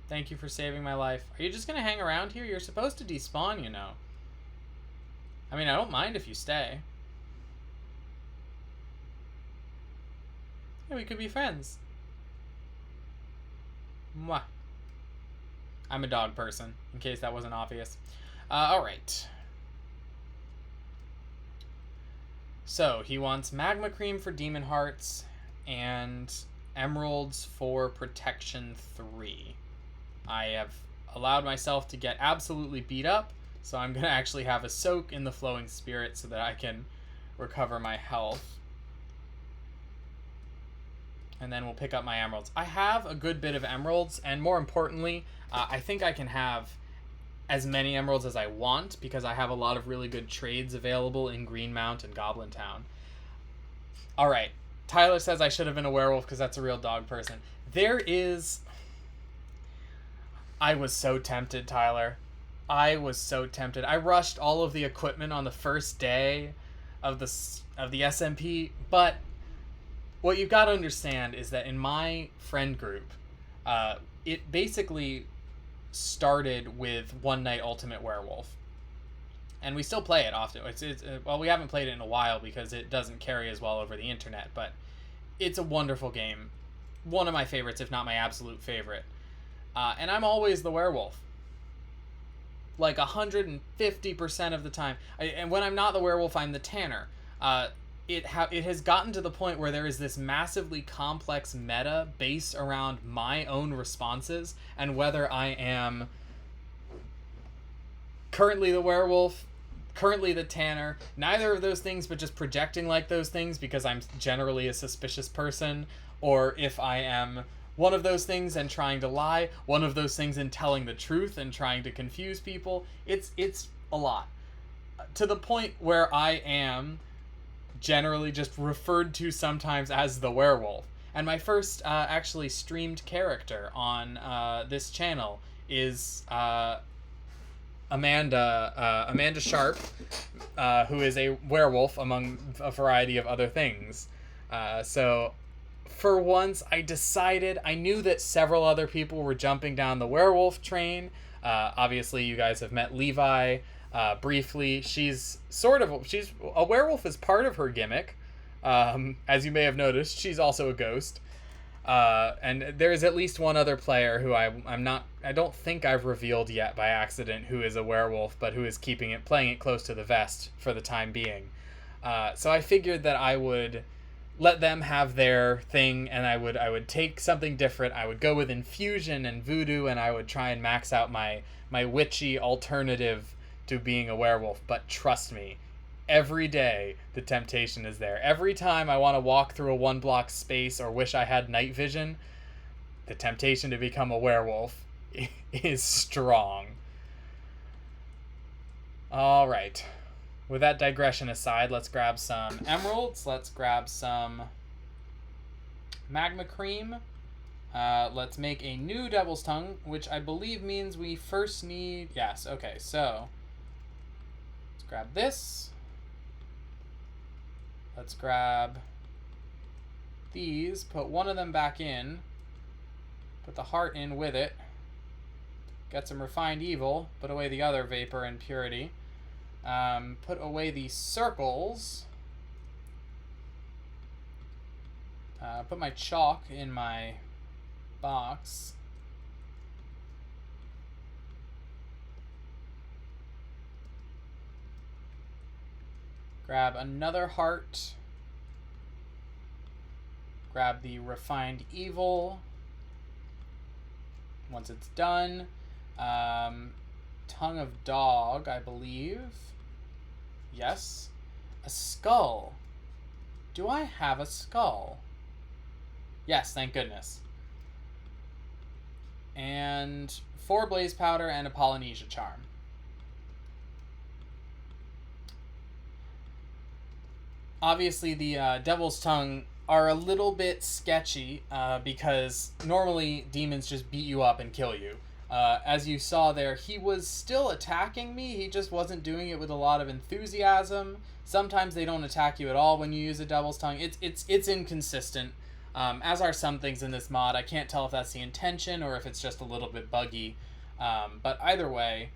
Thank you for saving my life. Are you just gonna hang around here? You're supposed to despawn, you know. I mean, I don't mind if you stay. Yeah, we could be friends. Mwah. I'm a dog person, in case that wasn't obvious. Alright. So, he wants magma cream for demon hearts and emeralds for protection 3. I have allowed myself to get absolutely beat up, so I'm going to actually have a soak in the flowing spirit so that I can recover my health. And then we'll pick up my emeralds. I have a good bit of emeralds, and more importantly, I think I can have as many emeralds as I want because I have a lot of really good trades available in Greenmount and Goblin Town. Alright, Tyler says I should have been a werewolf because that's a real dog person. I was so tempted, Tyler. I was so tempted. I rushed all of the equipment on the first day of the SMP, but what you've got to understand is that in my friend group, it basically started with One Night Ultimate Werewolf. And we still play it often. Well, we haven't played it in a while because it doesn't carry as well over the internet, but it's a wonderful game. One of my favorites, if not my absolute favorite. And I'm always the werewolf. Like 150% of the time. And when I'm not the werewolf, I'm the tanner. It has gotten to the point where there is this massively complex meta based around my own responses and whether I am currently the werewolf, currently the tanner, neither of those things, but just projecting like those things because I'm generally a suspicious person, or if I am one of those things and trying to lie, one of those things and telling the truth and trying to confuse people. It's a lot. To the point where I am generally just referred to sometimes as the werewolf. And my first actually streamed character on this channel is Amanda Sharp, who is a werewolf among a variety of other things. So for once, I knew that several other people were jumping down the werewolf train. Obviously, you guys have met Levi briefly. She's a werewolf as part of her gimmick. As you may have noticed, she's also a ghost. And there is at least one other player who I don't think I've revealed yet by accident who is a werewolf, but who is playing it close to the vest for the time being. So I figured that I would let them have their thing, and I would take something different. I would go with infusion and voodoo, and I would try and max out my witchy alternative to being a werewolf. But trust me, every day the temptation is there. Every time I want to walk through a 1-block space or wish I had night vision, the temptation to become a werewolf is strong. All right. With that digression aside, let's grab some emeralds. Let's grab some magma cream. Let's make a new devil's tongue, which I believe means we first need... Yes, okay, so let's grab this. Let's grab these, put one of them back in, put the heart in with it, get some refined evil, put away the other vapor and purity. Put away the circles. Put my chalk in my box. Grab another heart. Grab the refined evil. Once it's done. Tongue of dog, I believe. Yes. A skull. Do I have a skull? Yes, thank goodness. And 4 blaze powder and a Polynesia charm. Obviously, the Devil's Tongue are a little bit sketchy because normally demons just beat you up and kill you. As you saw there, he was still attacking me. He just wasn't doing it with a lot of enthusiasm. Sometimes they don't attack you at all when you use a Devil's Tongue. It's inconsistent. as are some things in this mod. I can't tell if that's the intention or if it's just a little bit buggy. But either way,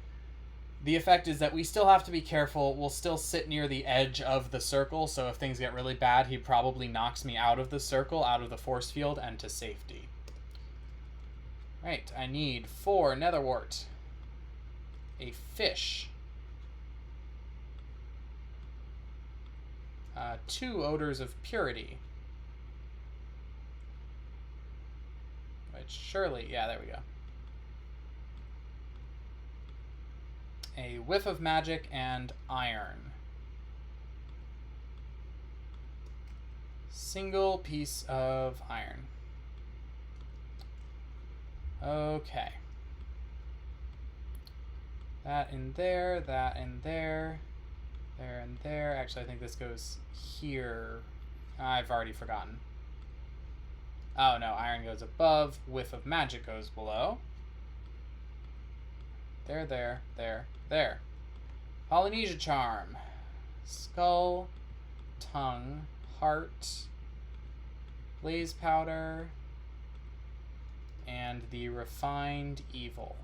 the effect is that we still have to be careful. We'll still sit near the edge of the circle, so if things get really bad, he probably knocks me out of the circle, out of the force field, and to safety. Right, I need 4 netherwort, a fish, 2 odors of purity, which surely, yeah, there we go. A whiff of magic and iron. Single piece of iron. Okay. That in there, that in there, there and there. Actually, I think this goes here. I've already forgotten. Oh no, iron goes above, whiff of magic goes below. There, there, there, there. Polynesia charm. Skull, tongue, heart, blaze powder, and the refined evil.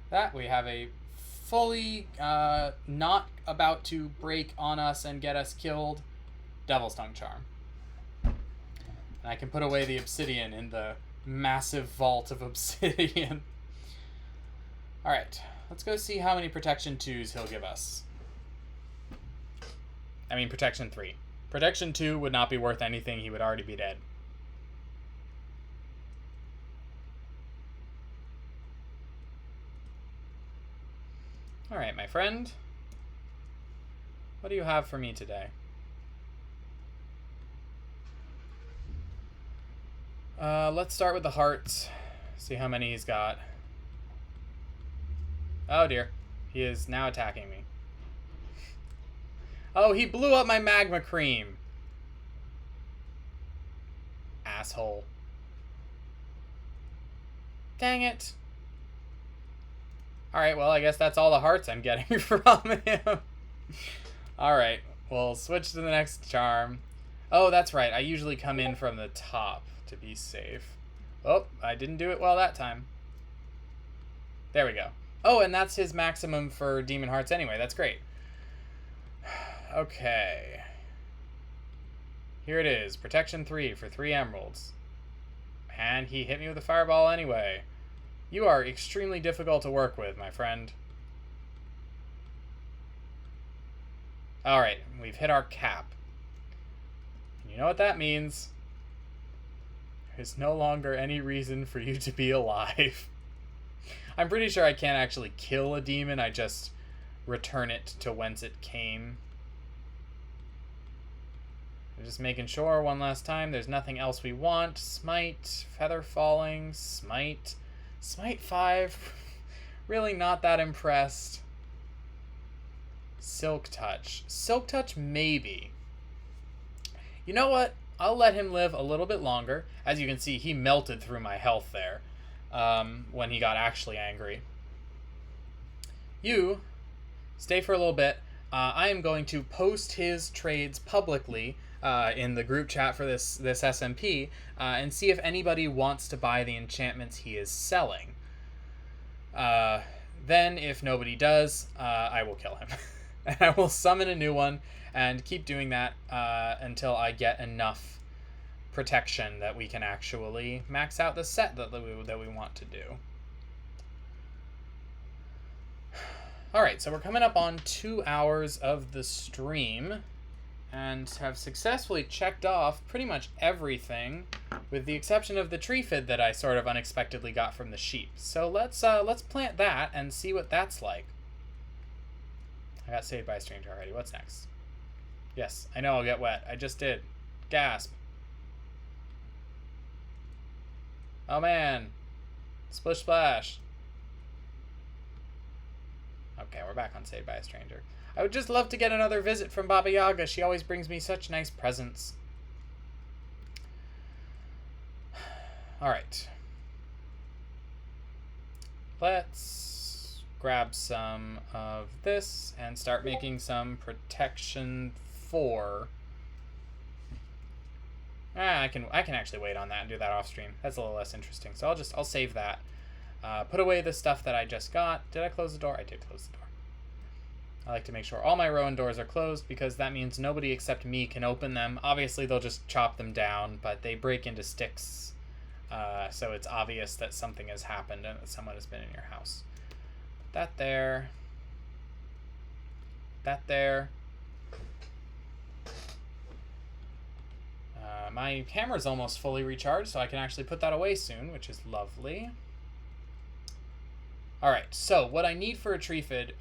That we have a fully not about to break on us and get us killed Devil's Tongue charm. And I can put away the obsidian in the massive vault of obsidian. Alright, let's go see how many protection 2s he'll give us. I mean protection 3. Protection 2 would not be worth anything, he would already be dead. Alright, my friend. What do you have for me today? Let's start with the hearts. See how many he's got. Oh dear. He is now attacking me. Oh, he blew up my magma cream. Asshole. Dang it. Alright, well, I guess that's all the hearts I'm getting from him. Alright, we'll switch to the next charm. Oh, that's right. I usually come in from the top to be safe. Oh, I didn't do it well that time. There we go. Oh, and that's his maximum for demon hearts anyway. That's great. Okay. Here it is. Protection 3 for 3 emeralds. And he hit me with a fireball anyway. You are extremely difficult to work with, my friend. Alright, we've hit our cap. You know what that means? There's no longer any reason for you to be alive. I'm pretty sure I can't actually kill a demon, I just return it to whence it came. I'm just making sure one last time there's nothing else we want. Smite, feather falling, smite. Smite 5. Really not that impressed. Silk touch. Silk touch maybe. You know what? I'll let him live a little bit longer. As you can see, he melted through my health there when he got actually angry. You stay for a little bit. I am going to post his trades publicly in the group chat for this SMP and see if anybody wants to buy the enchantments he is selling. Then, if nobody does, I will kill him. And I will summon a new one and keep doing that until I get enough protection that we can actually max out the set that we want to do. Alright, so we're coming up on 2 hours of the stream and have successfully checked off pretty much everything with the exception of the tree fid that I sort of unexpectedly got from the sheep. So let's plant that and see what that's like. I got saved by a stranger already. What's next? Yes, I know I'll get wet. I just did. Gasp. Oh man. Splish splash. Okay, we're back on Saved by a Stranger. I would just love to get another visit from Baba Yaga. She always brings me such nice presents. Alright. Let's grab some of this and start making some protection 4 I can actually wait on that and do that off stream. That's a little less interesting. So I'll save that. Put away the stuff that I just got. Did I close the door? I did close the door. I like to make sure all my Rowan doors are closed because that means nobody except me can open them. Obviously, they'll just chop them down, but they break into sticks. So it's obvious that something has happened and that someone has been in your house. Put that there. That there. My camera's almost fully recharged, so I can actually put that away soon, which is lovely. All right, so what I need for a Treefid,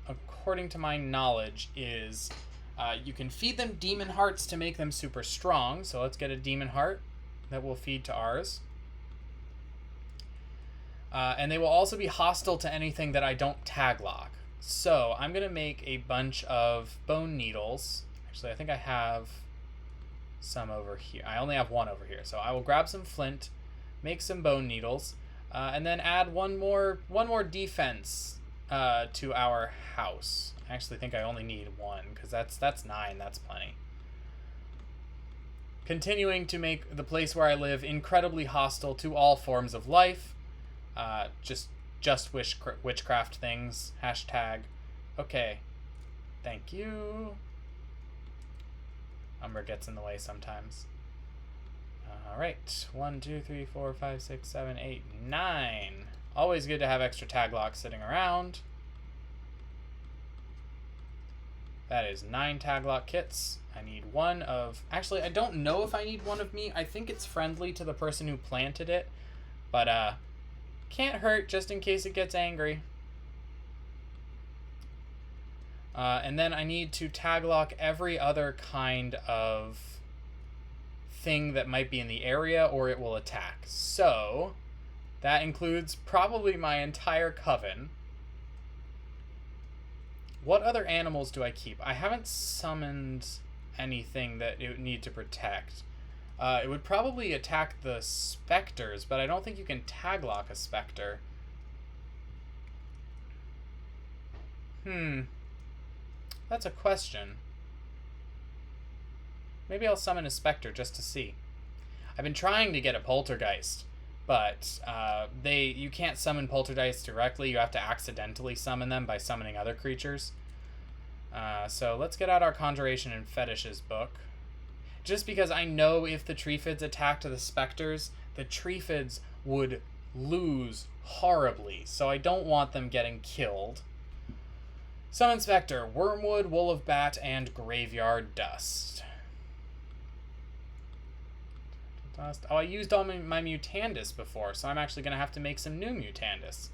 according to my knowledge, is you can feed them demon hearts to make them super strong. So let's get a demon heart that we'll feed to ours. And they will also be hostile to anything that I don't tag lock. So I'm going to make a bunch of bone needles. Actually, I think I have some over here. I only have one over here. So I will grab some flint, make some bone needles, and then add one more defense to our house. I actually think I only need one because that's 9. That's plenty. Continuing to make the place where I live incredibly hostile to all forms of life. Just witchcraft things. Hashtag. Okay. Thank you. Umber gets in the way sometimes. Alright. 1, 2, 3, 4, 5, 6, 7, 8, 9. Always good to have extra tag locks sitting around. That is 9 tag lock kits. I need one of... Actually, I don't know if I need one of me. I think it's friendly to the person who planted it. But, can't hurt just in case it gets angry. And then I need to tag lock every other kind of thing that might be in the area or it will attack. So that includes probably my entire coven. What other animals do I keep? I haven't summoned anything that it would need to protect. It would probably attack the specters, but I don't think you can tag lock a specter. That's a question. Maybe I'll summon a specter just to see. I've been trying to get a poltergeist, but you can't summon poltergeists directly. You have to accidentally summon them by summoning other creatures. So let's get out our Conjuration and Fetishes book. Just because I know if the Treefids attacked the specters, the Treefids would lose horribly. So I don't want them getting killed. Summon Spectre, Wormwood, Wool of Bat, and Graveyard Dust. Oh, I used all my Mutandis before, so I'm actually going to have to make some new Mutandis.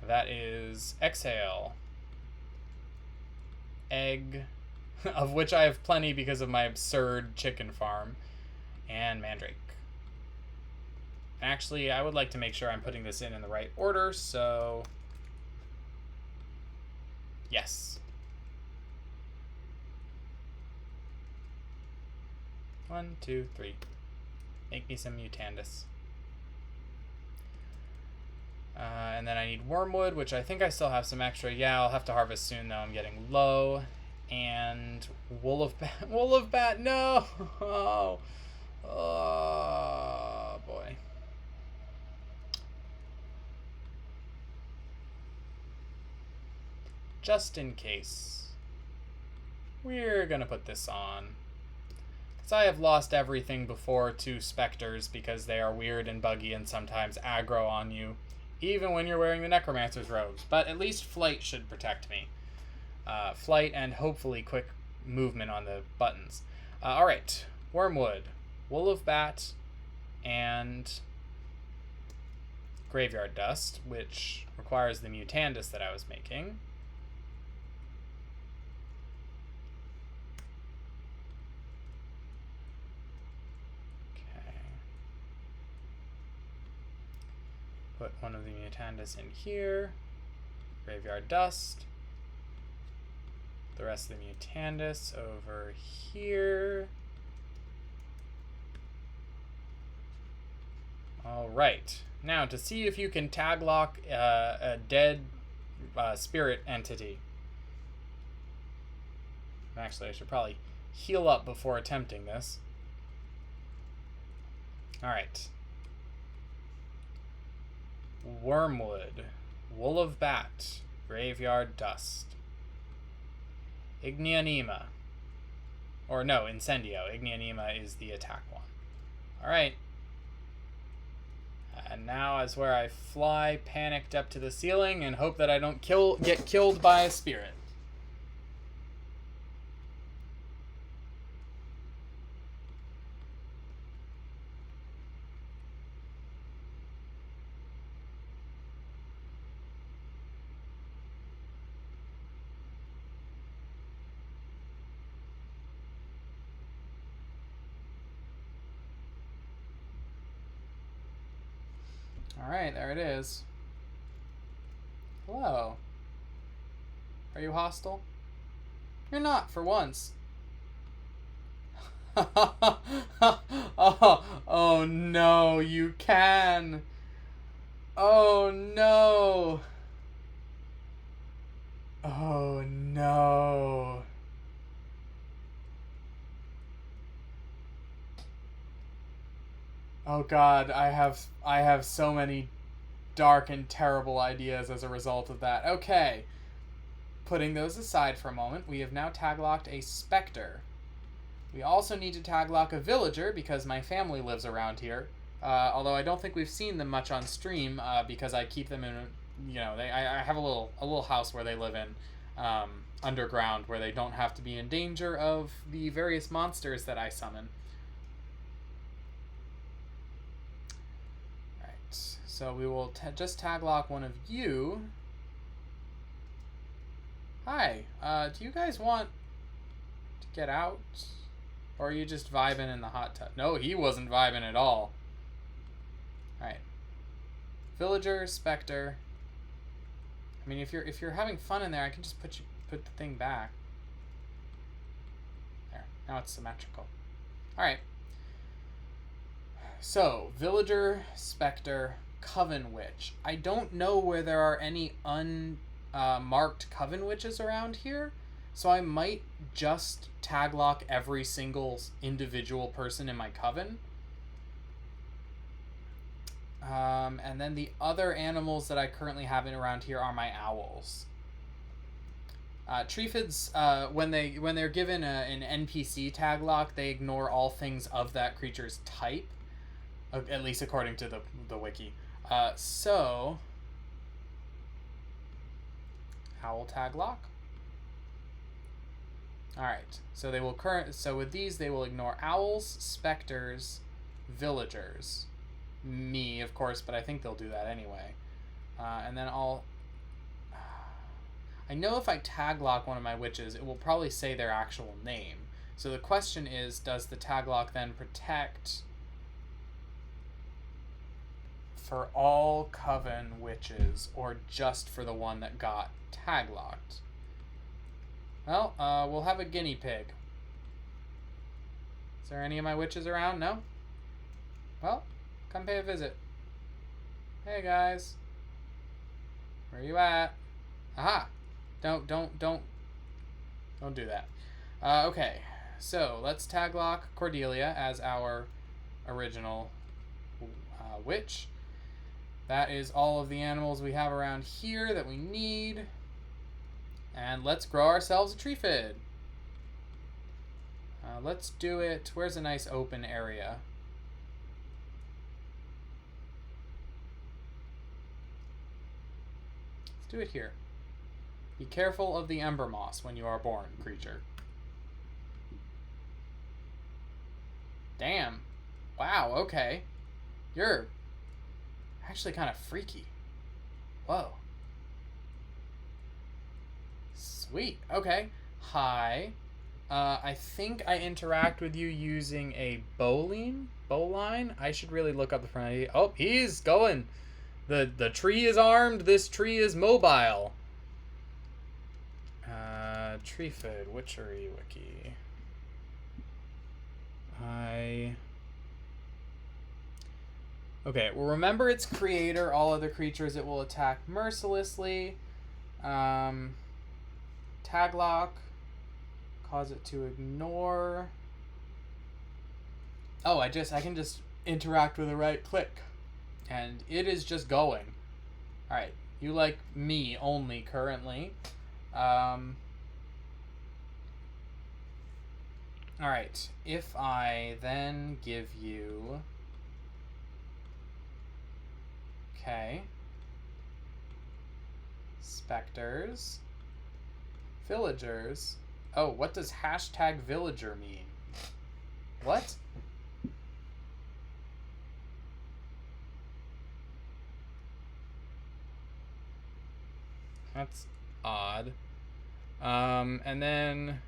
That is Exhale. Egg, of which I have plenty because of my absurd chicken farm. And Mandrake. Actually, I would like to make sure I'm putting this in the right order, so... Yes. 1, 2, 3. Make me some Mutandis. And then I need Wormwood, which I think I still have some extra. Yeah, I'll have to harvest soon, though. I'm getting low. And Wool of Bat. Wool of Bat, no! Oh, boy. Just in case. We're gonna put this on. Because I have lost everything before to specters because they are weird and buggy and sometimes aggro on you, even when you're wearing the Necromancer's robes. But at least Flight should protect me. Flight and hopefully quick movement on the buttons. Alright, Wormwood, Wool of Bat, and Graveyard Dust, which requires the Mutandis that I was making. Put one of the Mutandis in here. Graveyard Dust. The rest of the Mutandis over here. Alright. Now, to see if you can tag lock a dead spirit entity. Actually, I should probably heal up before attempting this. Alright. Wormwood. Wool of bat. Graveyard dust. Igneanima. Or no, Incendio. Igneanima is the attack one. Alright. And now is where I fly panicked up to the ceiling and hope that I don't get killed by a spirit. Alright, there it is. Hello. Are you hostile? You're not, for once. Oh no, you can. Oh no. Oh no. Oh god, I have so many dark and terrible ideas as a result of that. Okay. Putting those aside for a moment, we have now taglocked a specter. We also need to taglock a villager because my family lives around here. Although I don't think we've seen them much on stream because I keep them in, I have a little house where they live in underground where they don't have to be in danger of the various monsters that I summon. So we will just taglock one of you. Hi, do you guys want to get out? Or are you just vibing in the hot tub? No, he wasn't vibing at all. Alright. Villager, Spectre. I mean, if you're having fun in there, I can just put the thing back. There. Now it's symmetrical. Alright. So, Villager, Spectre, Coven Witch. I don't know where there are any unmarked Coven Witches around here, so I might just taglock every single individual person in my coven. And then the other animals that I currently have around here are my owls. Triffids, when they're given an NPC taglock, they ignore all things of that creature's type, at least according to the wiki. So, owl taglock. Alright, so they will so with these they will ignore owls, specters, villagers. Me, of course, but I think they'll do that anyway. And then I know if I taglock one of my witches, it will probably say their actual name. So the question is, does the taglock then protect for all coven witches, or just for the one that got taglocked? Well, we'll have a guinea pig. Is there any of my witches around? No? Well, come pay a visit. Hey guys. Where you at? Aha! Don't do that. Okay, so let's taglock Cordelia as our original witch. That is all of the animals we have around here that we need. And let's grow ourselves a Triffid. Let's do it. Where's a nice open area? Let's do it here. Be careful of the ember moss when you are born, creature. Damn. Wow, okay. You're actually kind of freaky. Whoa. Sweet. Okay. Hi. I think I interact with you using a bowline. I should really look up the front. Oh, he's going. The tree is armed. This tree is mobile. Triffid Witchery Wiki. Okay, well, remember its creator. All other creatures it will attack mercilessly. Taglock. Cause it to ignore. Oh, I can just interact with a right click. And it is just going. Alright, you like me only currently. Alright, if I then give you... Okay. Specters. Villagers. Oh, what does hashtag villager mean? What? That's odd. And then...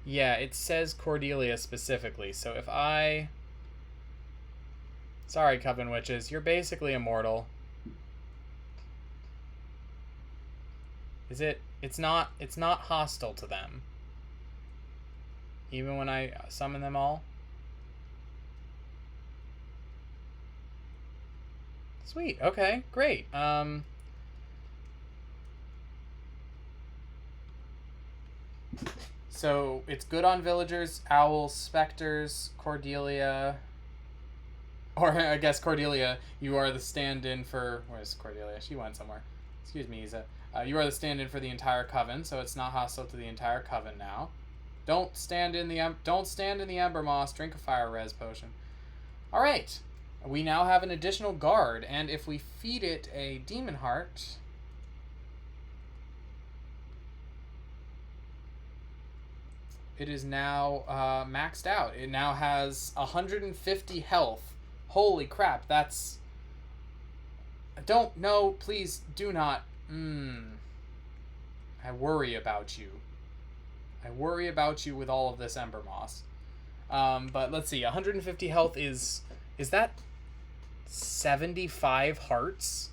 Yeah, it says Cordelia specifically, so if I... Sorry, Coven Witches, you're basically immortal. Is it? It's not hostile to them. Even when I summon them all? Sweet, okay, great. So it's good on villagers, owls, specters, Cordelia. Or I guess Cordelia, you are the stand-in for... Where's Cordelia? She went somewhere. Excuse me, Isa. You are the stand-in for the entire coven, so it's not hostile to the entire coven now. Don't stand in the Ember Moss. Drink a fire res potion. All right, we now have an additional guard, and if we feed it a demon heart, it is now maxed out. It now has 150 health. Holy crap! That's... Don't, no, please do not. I worry about you. I worry about you with all of this Ember Moss. But let's see, 150 health is that 75 hearts?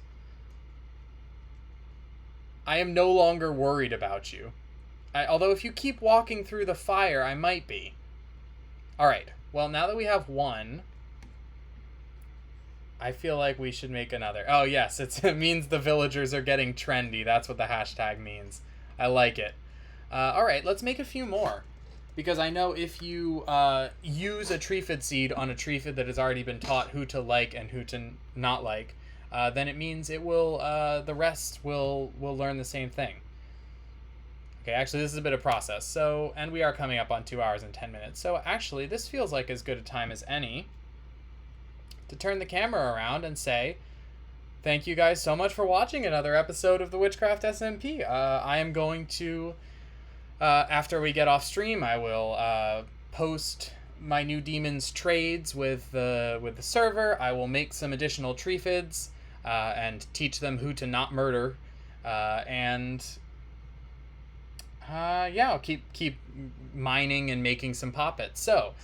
I am no longer worried about you. Although if you keep walking through the fire, I might be. Alright, well now that we have one, I feel like we should make another. Oh yes, it means the villagers are getting trendy. That's what the hashtag means. I like it. Alright, let's make a few more. Because I know if you use a Treefid seed on a Treefid that has already been taught who to like and who to not like, then it means it will, the rest will learn the same thing. Okay, actually this is a bit of process. So, and we are coming up on 2 hours and 10 minutes. So actually this feels like as good a time as any to turn the camera around and say, thank you guys so much for watching another episode of the WitchCraft SMP. I am going to, after we get off stream, I will post my new demons trades with the server. I will make some additional Treefids and teach them who to not murder. Yeah, I'll keep mining and making some poppets. So,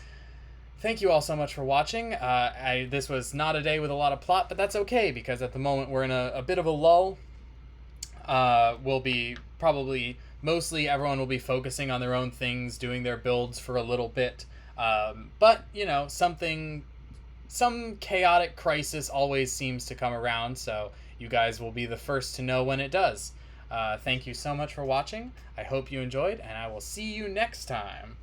thank you all so much for watching. This was not a day with a lot of plot, but that's okay, because at the moment we're in a bit of a lull. We'll be probably, mostly everyone will be focusing on their own things, doing their builds for a little bit. But, you know, some chaotic crisis always seems to come around, so you guys will be the first to know when it does. Thank you so much for watching. I hope you enjoyed, and I will see you next time.